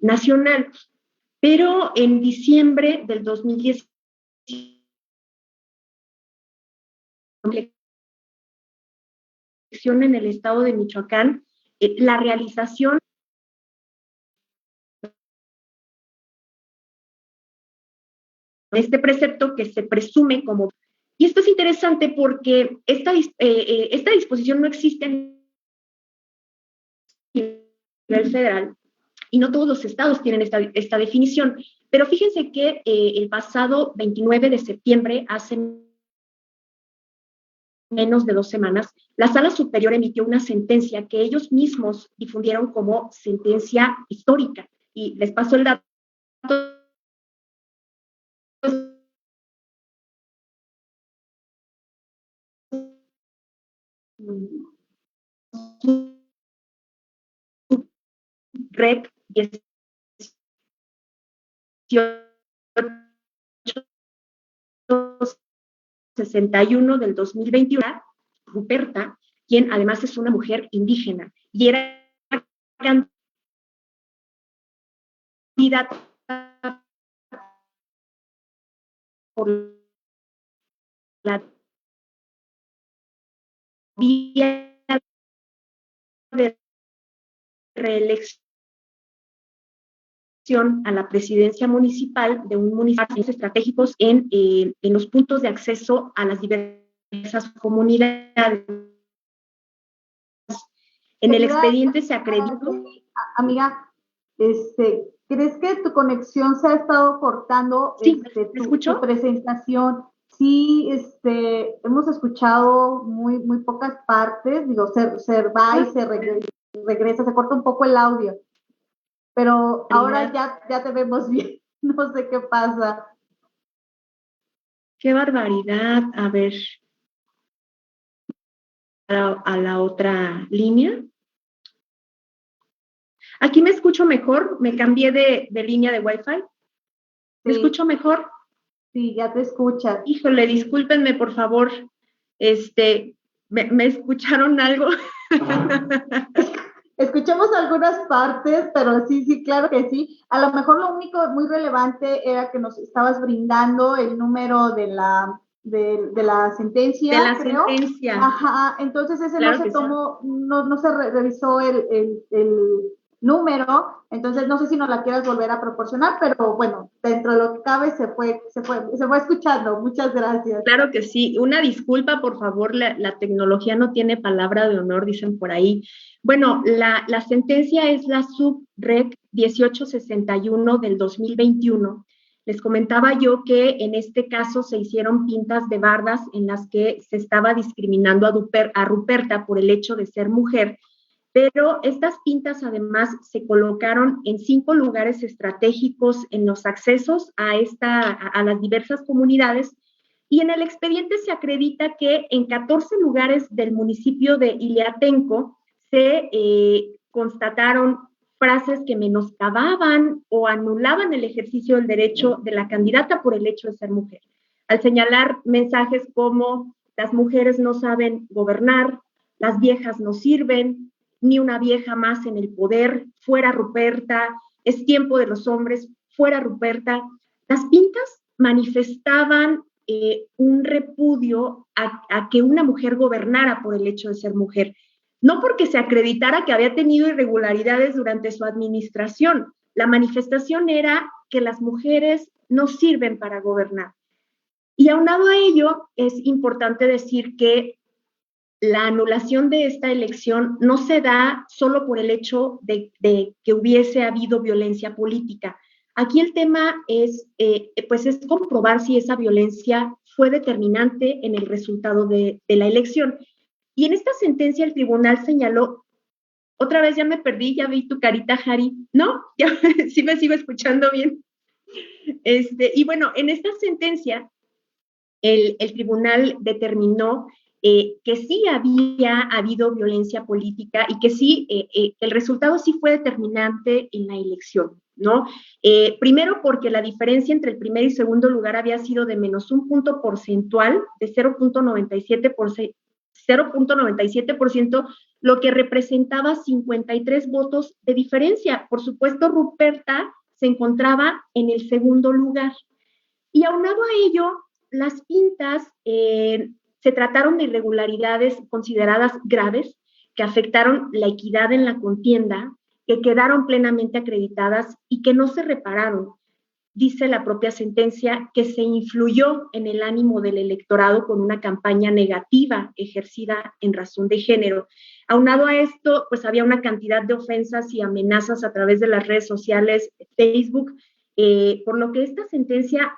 nacional. Pero en diciembre del 2010, en el estado de Michoacán, la realización de este precepto que se presume como... Y esto es interesante porque esta disposición no existe a nivel federal y no todos los estados tienen esta definición. Pero fíjense que el pasado 29 de septiembre, hace menos de 2 semanas, la Sala Superior emitió una sentencia que ellos mismos difundieron como sentencia histórica. Y les paso el dato. Rec 1861 del 2021, Ruperta, quien además es una mujer indígena y era candidata por la vía de reelección a la presidencia municipal de un municipio estratégicos en los puntos de acceso a las diversas comunidades. En el expediente se acreditó. Amiga, ¿crees que tu conexión se ha estado cortando? Sí, ¿me escucho? Tu presentación. Sí, hemos escuchado muy pocas partes, digo, se va y se regresa, se corta un poco el audio, pero ahora ya te vemos bien, no sé qué pasa. ¡Qué barbaridad! A ver, a la otra línea. Aquí me escucho mejor, me cambié de línea de Wi-Fi. ¿Me escucho mejor? Sí, ya te escuchas. Híjole, discúlpenme, por favor. ¿Me escucharon algo? Escuchamos algunas partes, pero sí, claro que sí. A lo mejor lo único muy relevante era que nos estabas brindando el número de la sentencia. De la sentencia. Ajá, entonces ese claro no se tomó, no se revisó el número, entonces no sé si nos la quieras volver a proporcionar, pero bueno, dentro de lo que cabe se fue escuchando. Muchas gracias. Claro que sí. Una disculpa, por favor, la tecnología no tiene palabra de honor, dicen por ahí. Bueno, la sentencia es la SUB-REC 1861 del 2021. Les comentaba yo que en este caso se hicieron pintas de bardas en las que se estaba discriminando a Ruperta por el hecho de ser mujer, pero estas pintas además se colocaron en 5 lugares estratégicos en los accesos a las diversas comunidades, y en el expediente se acredita que en 14 lugares del municipio de Iliatenco se constataron frases que menoscababan o anulaban el ejercicio del derecho de la candidata por el hecho de ser mujer, al señalar mensajes como las mujeres no saben gobernar, las viejas no sirven, ni una vieja más en el poder, fuera Ruperta, es tiempo de los hombres, fuera Ruperta. Las pintas manifestaban un repudio a que una mujer gobernara por el hecho de ser mujer, no porque se acreditara que había tenido irregularidades durante su administración. La manifestación era que las mujeres no sirven para gobernar. Y aunado a ello, es importante decir que la anulación de esta elección no se da solo por el hecho de que hubiese habido violencia política. Aquí el tema es comprobar si esa violencia fue determinante en el resultado de la elección. Y en esta sentencia el tribunal señaló, otra vez ya me perdí, ya vi tu carita, Jari, ¿no? Ya sí me sigo escuchando bien. Y bueno, en esta sentencia el tribunal determinó que sí había habido violencia política y que sí, el resultado sí fue determinante en la elección, ¿no? Primero porque la diferencia entre el primer y segundo lugar había sido de menos un punto porcentual, de 0.97%, lo que representaba 53 votos de diferencia. Por supuesto, Ruperta se encontraba en el segundo lugar. Y aunado a ello, las pintas se trataron de irregularidades consideradas graves que afectaron la equidad en la contienda, que quedaron plenamente acreditadas y que no se repararon. Dice la propia sentencia que se influyó en el ánimo del electorado con una campaña negativa ejercida en razón de género. Aunado a esto, pues había una cantidad de ofensas y amenazas a través de las redes sociales, Facebook, por lo que esta sentencia,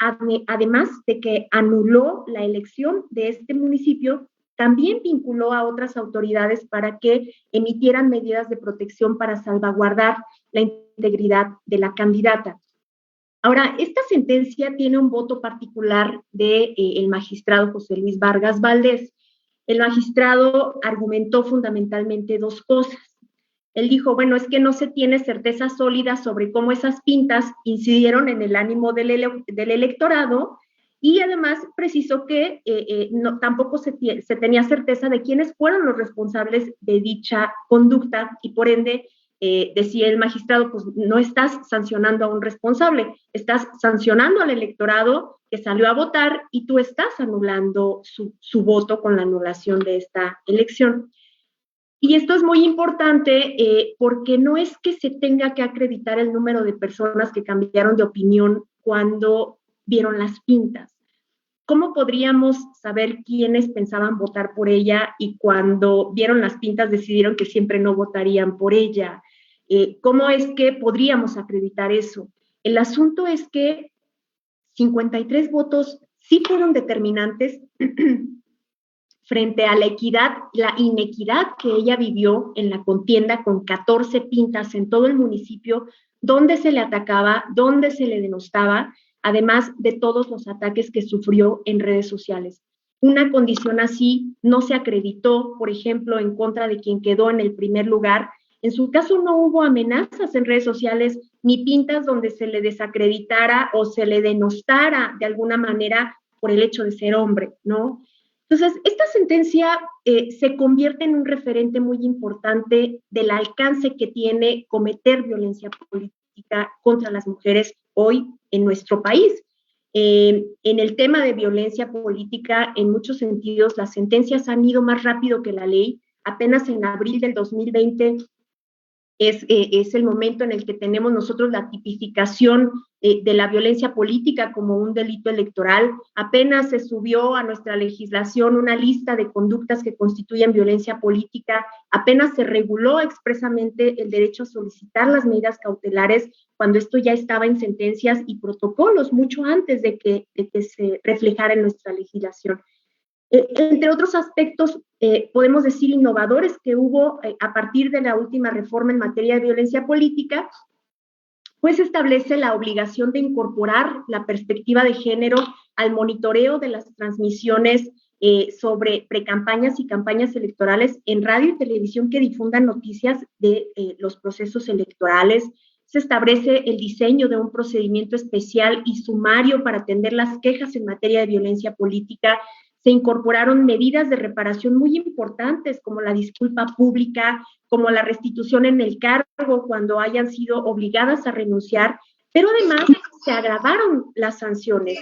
además de que anuló la elección de este municipio, también vinculó a otras autoridades para que emitieran medidas de protección para salvaguardar la integridad de la candidata. Ahora, esta sentencia tiene un voto particular del magistrado José Luis Vargas Valdés. El magistrado argumentó fundamentalmente 2 cosas. Él dijo, bueno, es que no se tiene certeza sólida sobre cómo esas pintas incidieron en el ánimo del electorado, y además precisó que tampoco se tenía certeza de quiénes fueron los responsables de dicha conducta, y por ende decía el magistrado, pues no estás sancionando a un responsable, estás sancionando al electorado que salió a votar y tú estás anulando su voto con la anulación de esta elección. Y esto es muy importante porque no es que se tenga que acreditar el número de personas que cambiaron de opinión cuando vieron las pintas. ¿Cómo podríamos saber quiénes pensaban votar por ella y cuando vieron las pintas decidieron que siempre no votarían por ella? ¿Cómo es que podríamos acreditar eso? El asunto es que 53 votos sí fueron determinantes frente a la equidad, la inequidad que ella vivió en la contienda con 14 pintas en todo el municipio, donde se le atacaba, donde se le denostaba, además de todos los ataques que sufrió en redes sociales. Una condición así no se acreditó, por ejemplo, en contra de quien quedó en el primer lugar. En su caso no hubo amenazas en redes sociales ni pintas donde se le desacreditara o se le denostara de alguna manera por el hecho de ser hombre, ¿no? Entonces, esta sentencia se convierte en un referente muy importante del alcance que tiene cometer violencia política contra las mujeres hoy en nuestro país. En el tema de violencia política, en muchos sentidos, las sentencias han ido más rápido que la ley. Apenas en abril del 2020 es el momento en el que tenemos nosotros la tipificación de la violencia política como un delito electoral. Apenas se subió a nuestra legislación una lista de conductas que constituyen violencia política. Apenas se reguló expresamente el derecho a solicitar las medidas cautelares cuando esto ya estaba en sentencias y protocolos mucho antes de que se reflejara en nuestra legislación. Entre otros aspectos, podemos decir innovadores que hubo a partir de la última reforma en materia de violencia política, pues establece la obligación de incorporar la perspectiva de género al monitoreo de las transmisiones sobre precampañas y campañas electorales en radio y televisión que difundan noticias de los procesos electorales. Se establece el diseño de un procedimiento especial y sumario para atender las quejas en materia de violencia política. Se incorporaron medidas de reparación muy importantes como la disculpa pública, como la restitución en el cargo cuando hayan sido obligadas a renunciar, pero además se agravaron las sanciones.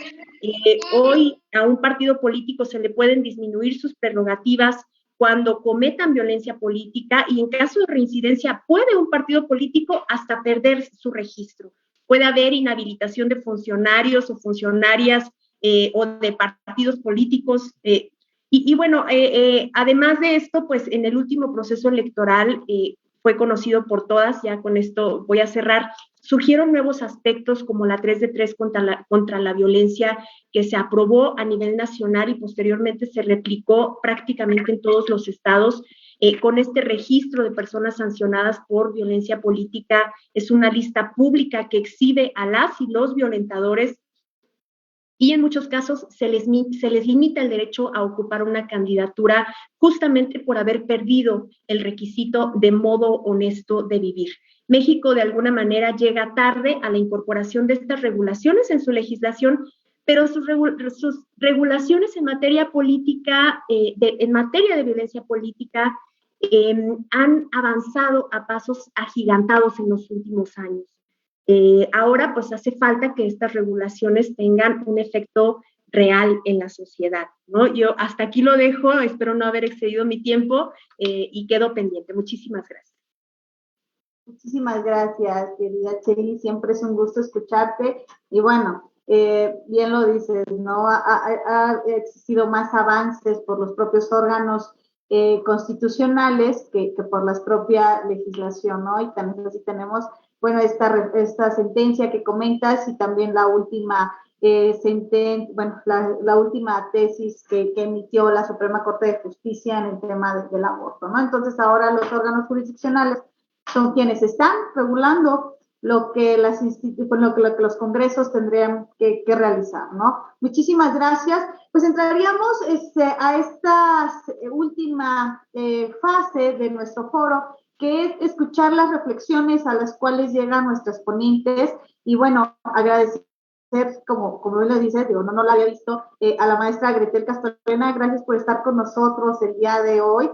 Hoy a un partido político se le pueden disminuir sus prerrogativas cuando cometan violencia política y en caso de reincidencia puede un partido político hasta perder su registro. Puede haber inhabilitación de funcionarios o funcionarias o de partidos políticos. Bueno, además de esto, pues en el último proceso electoral fue conocido por todas, ya con esto voy a cerrar, surgieron nuevos aspectos como la 3 de 3 contra la violencia que se aprobó a nivel nacional y posteriormente se replicó prácticamente en todos los estados. Con este registro de personas sancionadas por violencia política, es una lista pública que exhibe a las y los violentadores y en muchos casos se les limita el derecho a ocupar una candidatura justamente por haber perdido el requisito de modo honesto de vivir. México de alguna manera llega tarde a la incorporación de estas regulaciones en su legislación, pero sus regulaciones en materia política, en materia de violencia política, han avanzado a pasos agigantados en los últimos años. Ahora pues hace falta que estas regulaciones tengan un efecto real en la sociedad, ¿no? Yo hasta aquí lo dejo, espero no haber excedido mi tiempo y quedo pendiente. Muchísimas gracias. Muchísimas gracias, querida Chely, siempre es un gusto escucharte y bueno, bien lo dices, ¿no? Ha existido más avances por los propios órganos constitucionales que por la propia legislación, ¿no? Y también así tenemos, bueno, esta sentencia que comentas y también la última la última tesis que emitió la Suprema Corte de Justicia en el tema del aborto, ¿no? Entonces ahora los órganos jurisdiccionales son quienes están regulando lo que los congresos tendrían que realizar, ¿no? Muchísimas gracias. Pues entraríamos a esta última fase de nuestro foro, que es escuchar las reflexiones a las cuales llegan nuestras ponentes y bueno, agradecer, como él le dice, digo, no la había visto, a la maestra Gretel Castorena, gracias por estar con nosotros el día de hoy.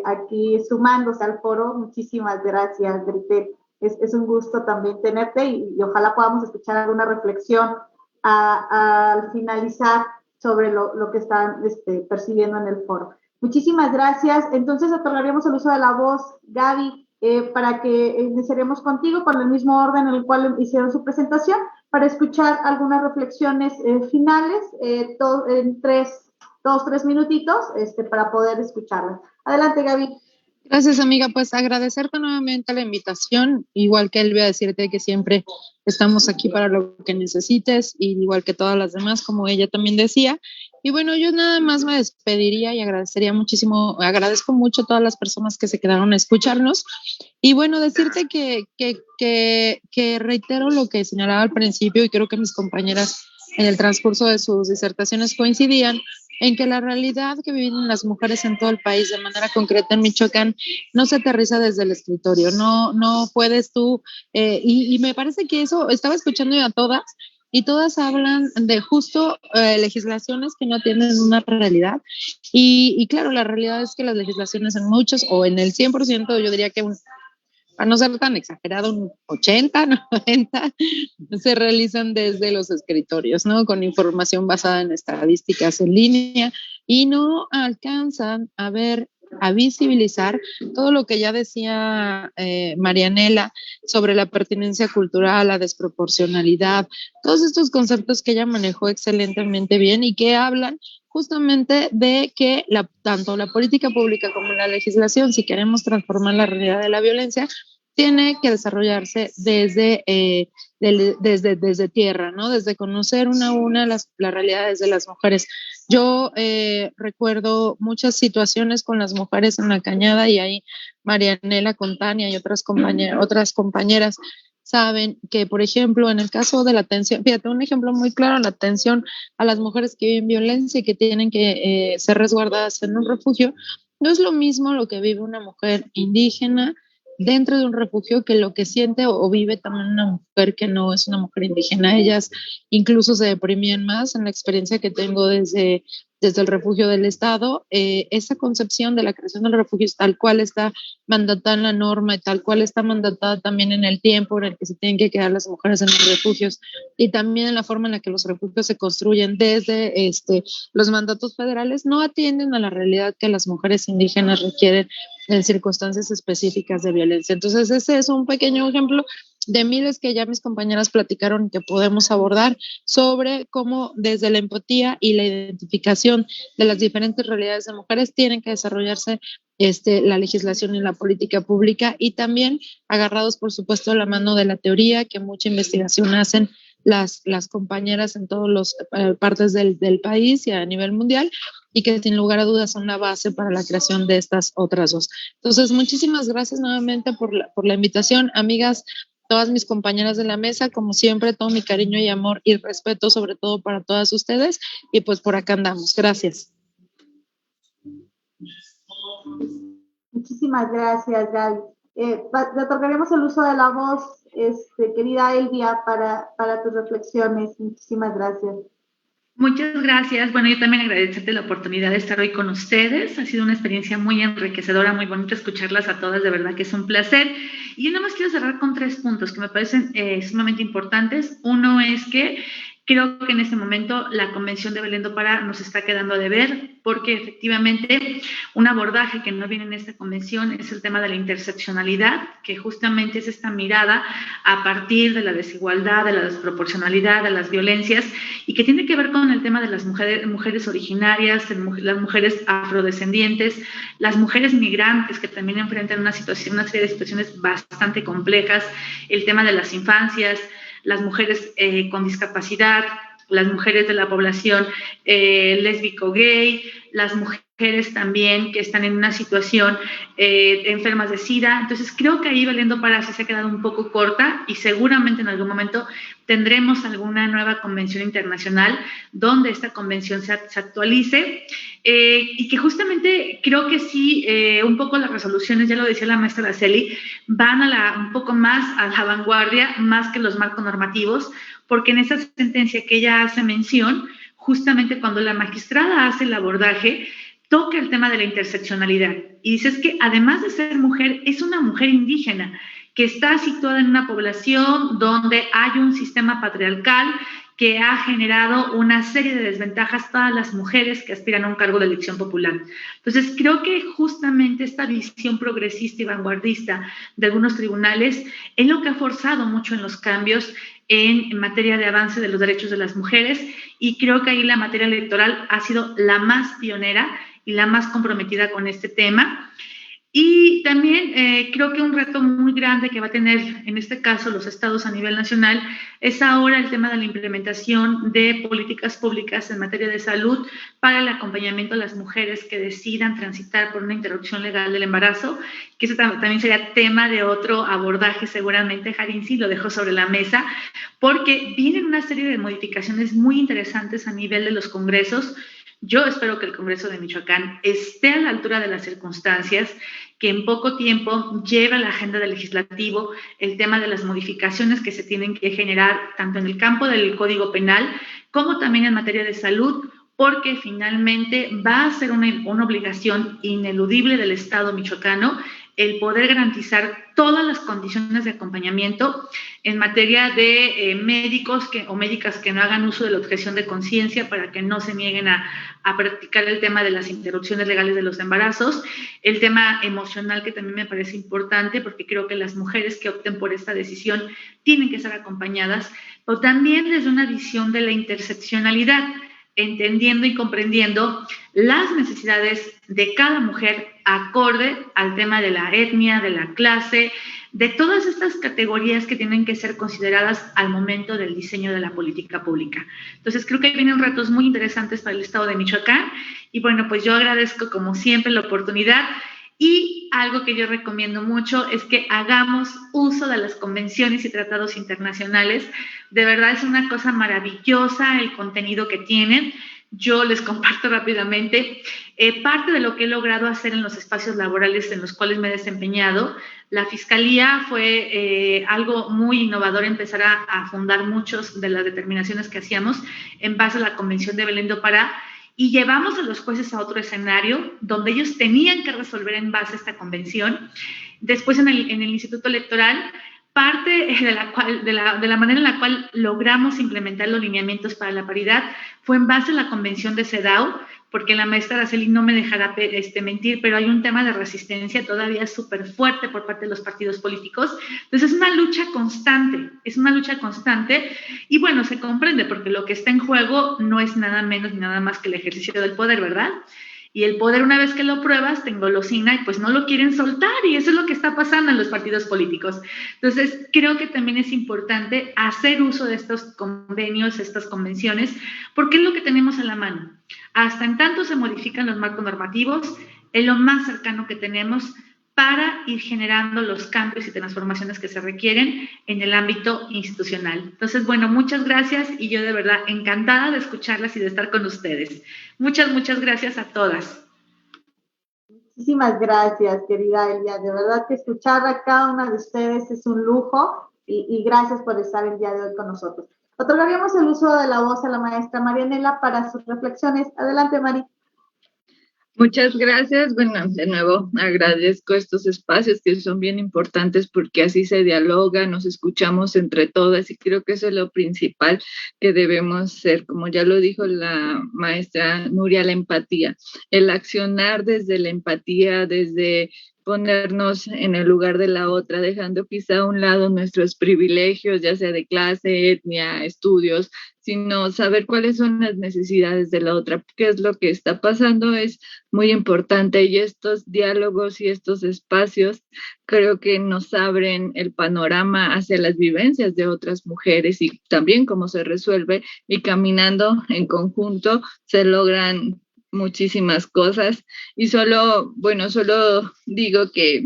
aquí sumándose al foro. Muchísimas gracias, Gretel. Es un gusto también tenerte y ojalá podamos escuchar alguna reflexión al finalizar sobre lo que están percibiendo en el foro. Muchísimas gracias. Entonces, otorgaríamos el uso de la voz, Gaby, para que iniciaremos contigo con el mismo orden en el cual hicieron su presentación, para escuchar algunas reflexiones finales, en 2-3 minutitos, para poder escucharlas. Adelante, Gaby. Gracias, amiga. Pues agradecerte nuevamente la invitación, igual que él, voy a decirte que siempre estamos aquí para lo que necesites, y igual que todas las demás, como ella también decía. Y bueno, yo nada más me despediría y agradezco mucho a todas las personas que se quedaron a escucharnos. Y bueno, decirte que reitero lo que señalaba al principio, y creo que mis compañeras en el transcurso de sus disertaciones coincidían en que la realidad que viven las mujeres en todo el país, de manera concreta en Michoacán, no se aterriza desde el escritorio, no puedes tú, y me parece que eso, estaba escuchando yo a todas, y todas hablan de justo legislaciones que no atienden una realidad, y claro, la realidad es que las legislaciones en muchos, o en el 100%, yo diría que a no ser tan exagerado, un 80, 90, se realizan desde los escritorios, ¿no? Con información basada en estadísticas en línea, y no alcanzan a ver, a visibilizar todo lo que ya decía Marianela sobre la pertinencia cultural, la desproporcionalidad, todos estos conceptos que ella manejó excelentemente bien y que hablan justamente de que tanto la política pública como la legislación, si queremos transformar la realidad de la violencia, tiene que desarrollarse desde tierra, ¿no? Desde conocer una a una las realidades de las mujeres. Yo recuerdo muchas situaciones con las mujeres en la Cañada, y ahí Marianela con Tania y otras compañeras saben que, por ejemplo, en el caso de la atención, fíjate, un ejemplo muy claro, la atención a las mujeres que viven violencia y que tienen que ser resguardadas en un refugio, no es lo mismo lo que vive una mujer indígena dentro de un refugio que lo que siente o vive también una mujer que no es una mujer indígena. Ellas incluso se deprimían más. En la experiencia que tengo desde el refugio del Estado, esa concepción de la creación del refugio tal cual está mandatada en la norma y tal cual está mandatada también en el tiempo en el que se tienen que quedar las mujeres en los refugios, y también en la forma en la que los refugios se construyen desde los mandatos federales, no atienden a la realidad que las mujeres indígenas requieren en circunstancias específicas de violencia. Entonces, ese es un pequeño ejemplo de miles que ya mis compañeras platicaron que podemos abordar sobre cómo desde la empatía y la identificación de las diferentes realidades de mujeres tienen que desarrollarse la legislación y la política pública, y también agarrados, por supuesto, la mano de la teoría, que mucha investigación hacen las compañeras en todas las partes del país y a nivel mundial, y que sin lugar a dudas son la base para la creación de estas otras dos. Entonces, muchísimas gracias nuevamente por la invitación, amigas, todas mis compañeras de la mesa, como siempre, todo mi cariño y amor y respeto, sobre todo para todas ustedes, y pues por acá andamos. Gracias. Muchísimas gracias, Gaby. Le otorgaremos el uso de la voz, querida Elvia, para tus reflexiones. Muchísimas gracias. Muchas gracias. Bueno, yo también agradecerte la oportunidad de estar hoy con ustedes. Ha sido una experiencia muy enriquecedora, muy bonita escucharlas a todas, de verdad que es un placer. Y yo nada más quiero cerrar con 3 puntos que me parecen sumamente importantes. Uno es que creo que en este momento la Convención de Belén do Pará nos está quedando a deber, porque efectivamente un abordaje que no viene en esta convención es el tema de la interseccionalidad, que justamente es esta mirada a partir de la desigualdad, de la desproporcionalidad, de las violencias, y que tiene que ver con el tema de las mujeres originarias, las mujeres afrodescendientes, las mujeres migrantes que también enfrentan una serie de situaciones bastante complejas, el tema de las infancias, las mujeres con discapacidad, las mujeres de la población lésbico-gay, las mujeres también que están en una situación enfermas de SIDA. Entonces, creo que ahí Belén do Pará sí se ha quedado un poco corta, y seguramente en algún momento tendremos alguna nueva convención internacional donde esta convención se actualice, y que justamente creo que sí, un poco las resoluciones, ya lo decía la maestra Araceli, van un poco más a la vanguardia, más que los marcos normativos, porque en esa sentencia que ella hace mención, justamente cuando la magistrada hace el abordaje, toca el tema de la interseccionalidad. Y dices que además de ser mujer, es una mujer indígena que está situada en una población donde hay un sistema patriarcal que ha generado una serie de desventajas para las mujeres que aspiran a un cargo de elección popular. Entonces, creo que justamente esta visión progresista y vanguardista de algunos tribunales es lo que ha forzado mucho en los cambios en materia de avance de los derechos de las mujeres, y creo que ahí la materia electoral ha sido la más pionera y la más comprometida con este tema. Y también creo que un reto muy grande que va a tener en este caso los estados a nivel nacional es ahora el tema de la implementación de políticas públicas en materia de salud para el acompañamiento a las mujeres que decidan transitar por una interrupción legal del embarazo, que eso también sería tema de otro abordaje seguramente. Jarinzi lo dejó sobre la mesa, porque vienen una serie de modificaciones muy interesantes a nivel de los congresos. Yo espero que el Congreso de Michoacán esté a la altura de las circunstancias, que en poco tiempo lleve a la agenda del legislativo el tema de las modificaciones que se tienen que generar tanto en el campo del Código Penal como también en materia de salud, porque finalmente va a ser una obligación ineludible del Estado michoacano el poder garantizar todas las condiciones de acompañamiento en materia de médicos o médicas que no hagan uso de la objeción de conciencia para que no se nieguen a practicar el tema de las interrupciones legales de los embarazos, el tema emocional, que también me parece importante porque creo que las mujeres que opten por esta decisión tienen que ser acompañadas, pero también desde una visión de la interseccionalidad, entendiendo y comprendiendo las necesidades de cada mujer acorde al tema de la etnia, de la clase, de todas estas categorías que tienen que ser consideradas al momento del diseño de la política pública. Entonces, creo que vienen retos muy interesantes para el Estado de Michoacán y bueno, pues yo agradezco como siempre la oportunidad. Y algo que yo recomiendo mucho es que hagamos uso de las convenciones y tratados internacionales. De verdad es una cosa maravillosa el contenido que tienen. Yo les comparto rápidamente parte de lo que he logrado hacer en los espacios laborales en los cuales me he desempeñado. La Fiscalía fue algo muy innovador, empezar a fundar muchas de las determinaciones que hacíamos en base a la Convención de Belén do Pará, y llevamos a los jueces a otro escenario donde ellos tenían que resolver en base a esta convención. Después en el Instituto Electoral, parte de la manera en la cual logramos implementar los lineamientos para la paridad fue en base a la convención de CEDAW, porque la maestra Araceli no me dejará mentir, pero hay un tema de resistencia todavía súper fuerte por parte de los partidos políticos. Entonces es una lucha constante, y bueno, se comprende porque lo que está en juego no es nada menos ni nada más que el ejercicio del poder, ¿verdad? Y el poder, una vez que lo pruebas, te engolosina y pues no lo quieren soltar, y eso es lo que está pasando en los partidos políticos. Entonces, creo que también es importante hacer uso de estos convenios, estas convenciones, porque es lo que tenemos a la mano. Hasta en tanto se modifican los marcos normativos, es lo más cercano que tenemos para ir generando los cambios y transformaciones que se requieren en el ámbito institucional. Entonces, bueno, muchas gracias, y yo de verdad encantada de escucharlas y de estar con ustedes. Muchas gracias a todas. Muchísimas gracias, querida Elia. De verdad que escuchar a cada una de ustedes es un lujo, y gracias por estar el día de hoy con nosotros. Otorgaríamos el uso de la voz a la maestra Marianela para sus reflexiones. Adelante, Mari. Muchas gracias. Bueno, de nuevo agradezco estos espacios que son bien importantes porque así se dialoga, nos escuchamos entre todas, y creo que eso es lo principal que debemos ser. Como ya lo dijo la maestra Nuria, la empatía, el accionar desde la empatía, desde ponernos en el lugar de la otra, dejando quizá a un lado nuestros privilegios, ya sea de clase, etnia, estudios, sino saber cuáles son las necesidades de la otra, qué es lo que está pasando, es muy importante, y estos diálogos y estos espacios creo que nos abren el panorama hacia las vivencias de otras mujeres y también cómo se resuelve, y caminando en conjunto se logran muchísimas cosas. Y solo digo que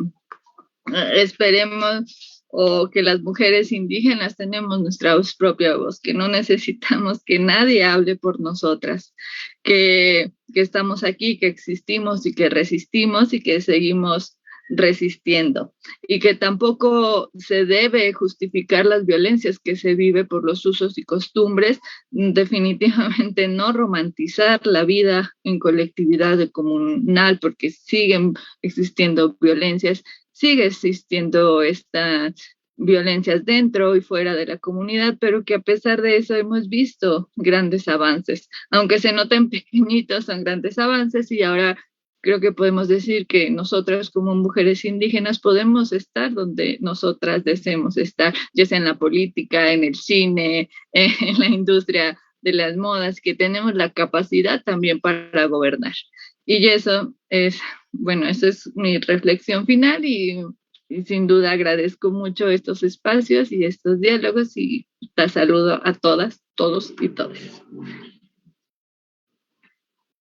esperemos, o que las mujeres indígenas tenemos nuestra propia voz, que no necesitamos que nadie hable por nosotras, que estamos aquí, que existimos y que resistimos y que seguimos resistiendo, y que tampoco se debe justificar las violencias que se vive por los usos y costumbres, definitivamente no romantizar la vida en colectividad comunal, porque siguen existiendo violencias, sigue existiendo estas violencias dentro y fuera de la comunidad, pero que a pesar de eso hemos visto grandes avances, aunque se noten pequeñitos, son grandes avances, y ahora creo que podemos decir que nosotras como mujeres indígenas podemos estar donde nosotras deseemos estar, ya sea en la política, en el cine, en la industria de las modas, que tenemos la capacidad también para gobernar. Y eso es, bueno, esa es mi reflexión final, y sin duda agradezco mucho estos espacios y estos diálogos, y te saludo a todas, todos y todas.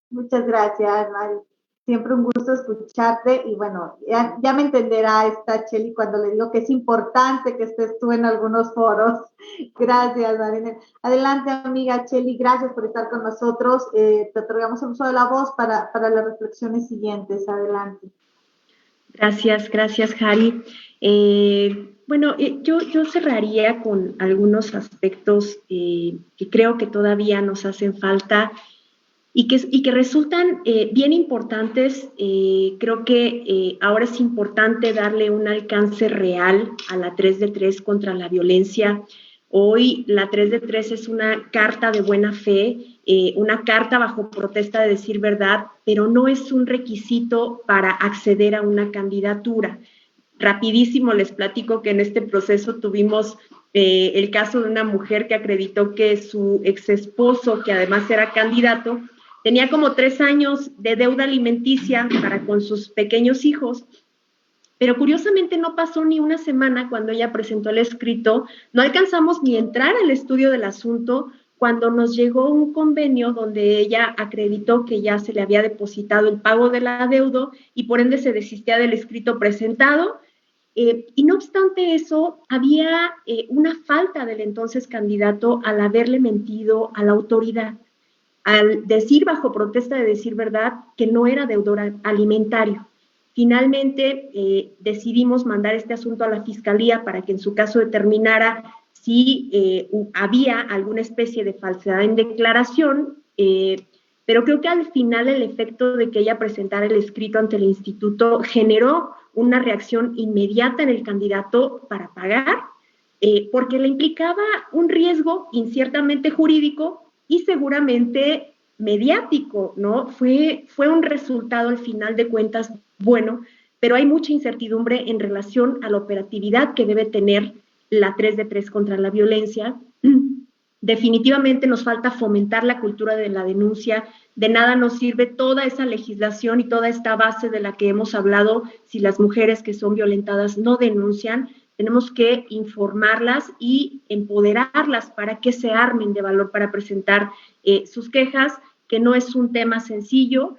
Muchas gracias, Mari. Siempre un gusto escucharte, y bueno, ya me entenderá esta Cheli cuando le digo que es importante que estés tú en algunos foros. Gracias, Marinel. Adelante, amiga Cheli, gracias por estar con nosotros. Te otorgamos el uso de la voz para las reflexiones siguientes. Adelante. Gracias, Jari. Bueno, yo cerraría con algunos aspectos que creo que todavía nos hacen falta y que resultan bien importantes. Creo que ahora es importante darle un alcance real a la 3 de 3 contra la violencia. Hoy la 3 de 3 es una carta de buena fe, una carta bajo protesta de decir verdad, pero no es un requisito para acceder a una candidatura. Rapidísimo les platico que en este proceso tuvimos el caso de una mujer que acreditó que su ex esposo, que además era candidato, tenía como 3 años de deuda alimenticia para con sus pequeños hijos, pero curiosamente no pasó ni una semana cuando ella presentó el escrito, no alcanzamos ni entrar al estudio del asunto cuando nos llegó un convenio donde ella acreditó que ya se le había depositado el pago del adeudo y por ende se desistía del escrito presentado. Y no obstante eso, había una falta del entonces candidato al haberle mentido a la autoridad, al decir bajo protesta de decir verdad que no era deudor alimentario. Finalmente decidimos mandar este asunto a la Fiscalía para que en su caso determinara si había alguna especie de falsedad en declaración, pero creo que al final el efecto de que ella presentara el escrito ante el instituto generó una reacción inmediata en el candidato para pagar, porque le implicaba un riesgo inciertamente jurídico y seguramente mediático, ¿no? Fue un resultado al final de cuentas bueno, pero hay mucha incertidumbre en relación a la operatividad que debe tener la 3 de 3 contra la violencia. Definitivamente nos falta fomentar la cultura de la denuncia. De nada nos sirve toda esa legislación y toda esta base de la que hemos hablado si las mujeres que son violentadas no denuncian. Tenemos que informarlas y empoderarlas para que se armen de valor para presentar sus quejas, que no es un tema sencillo,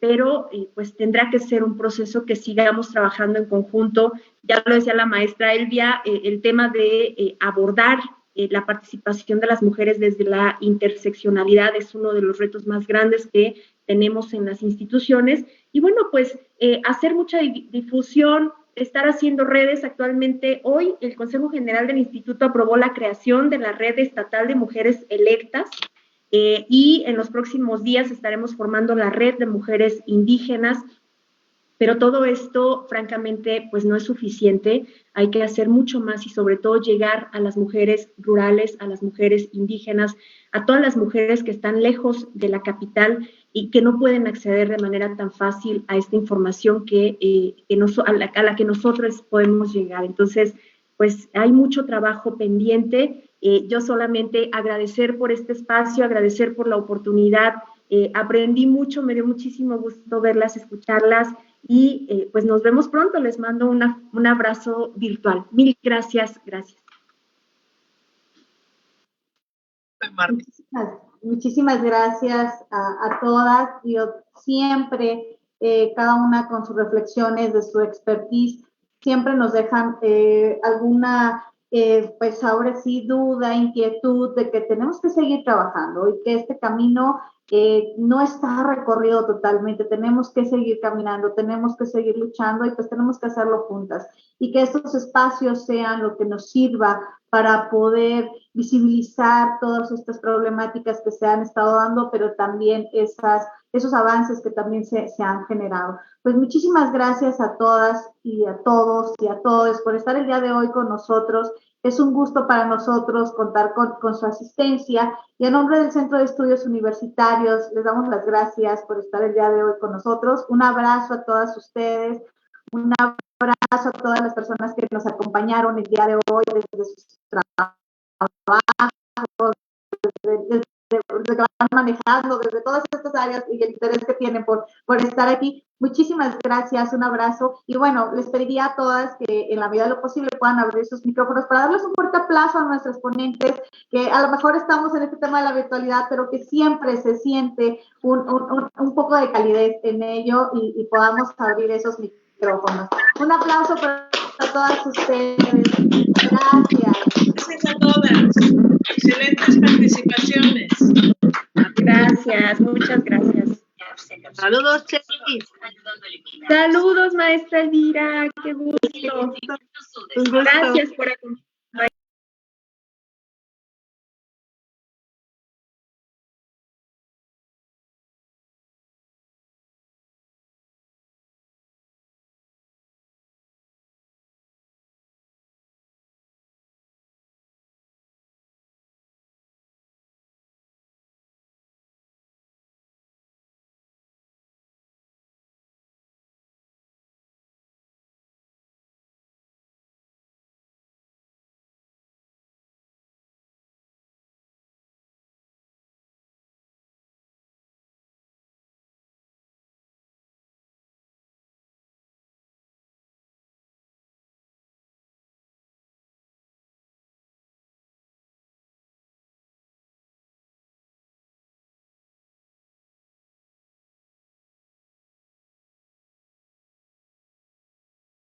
pero pues tendrá que ser un proceso que sigamos trabajando en conjunto. Ya lo decía la maestra Elvia, el tema de abordar la participación de las mujeres desde la interseccionalidad es uno de los retos más grandes que tenemos en las instituciones. Y bueno, pues hacer mucha difusión, estar haciendo redes. Actualmente, hoy, el Consejo General del Instituto aprobó la creación de la Red Estatal de Mujeres Electas y en los próximos días estaremos formando la Red de Mujeres Indígenas, pero todo esto, francamente, pues no es suficiente. Hay que hacer mucho más y sobre todo llegar a las mujeres rurales, a las mujeres indígenas, a todas las mujeres que están lejos de la capital y que no pueden acceder de manera tan fácil a esta información a la que nosotros podemos llegar. Entonces, pues hay mucho trabajo pendiente. Yo solamente agradecer por este espacio, agradecer por la oportunidad. Aprendí mucho, me dio muchísimo gusto verlas, escucharlas y pues nos vemos pronto. Les mando un abrazo virtual. Mil gracias. Muchísimas gracias a todas. Yo siempre, cada una con sus reflexiones de su expertise, siempre nos dejan alguna, pues ahora sí, duda, inquietud de que tenemos que seguir trabajando y que este camino no está recorrido totalmente, tenemos que seguir caminando, tenemos que seguir luchando y pues tenemos que hacerlo juntas y que estos espacios sean lo que nos sirva para poder visibilizar todas estas problemáticas que se han estado dando, pero también esos avances que también se han generado. Pues muchísimas gracias a todas y a todos y a todos por estar el día de hoy con nosotros. Es un gusto para nosotros contar con su asistencia y en nombre del Centro de Estudios Universitarios les damos las gracias por estar el día de hoy con nosotros. Un abrazo a todas ustedes, un abrazo a todas las personas que nos acompañaron el día de hoy desde sus trabajos, desde que van manejando, desde todas estas áreas y el interés que tienen por estar aquí. Muchísimas gracias, un abrazo. Y bueno, les pediría a todas que en la medida de lo posible puedan abrir sus micrófonos para darles un fuerte aplauso a nuestros ponentes, que a lo mejor estamos en este tema de la virtualidad, pero que siempre se siente un poco de calidez en ello y podamos abrir esos micrófonos. Un aplauso para todas ustedes. Gracias. Gracias a todas. Excelentes participaciones. Gracias, muchas gracias. Saludos, Chequi. Saludos, maestra Elvira, qué gusto. Un gusto. Gracias por acompañarnos.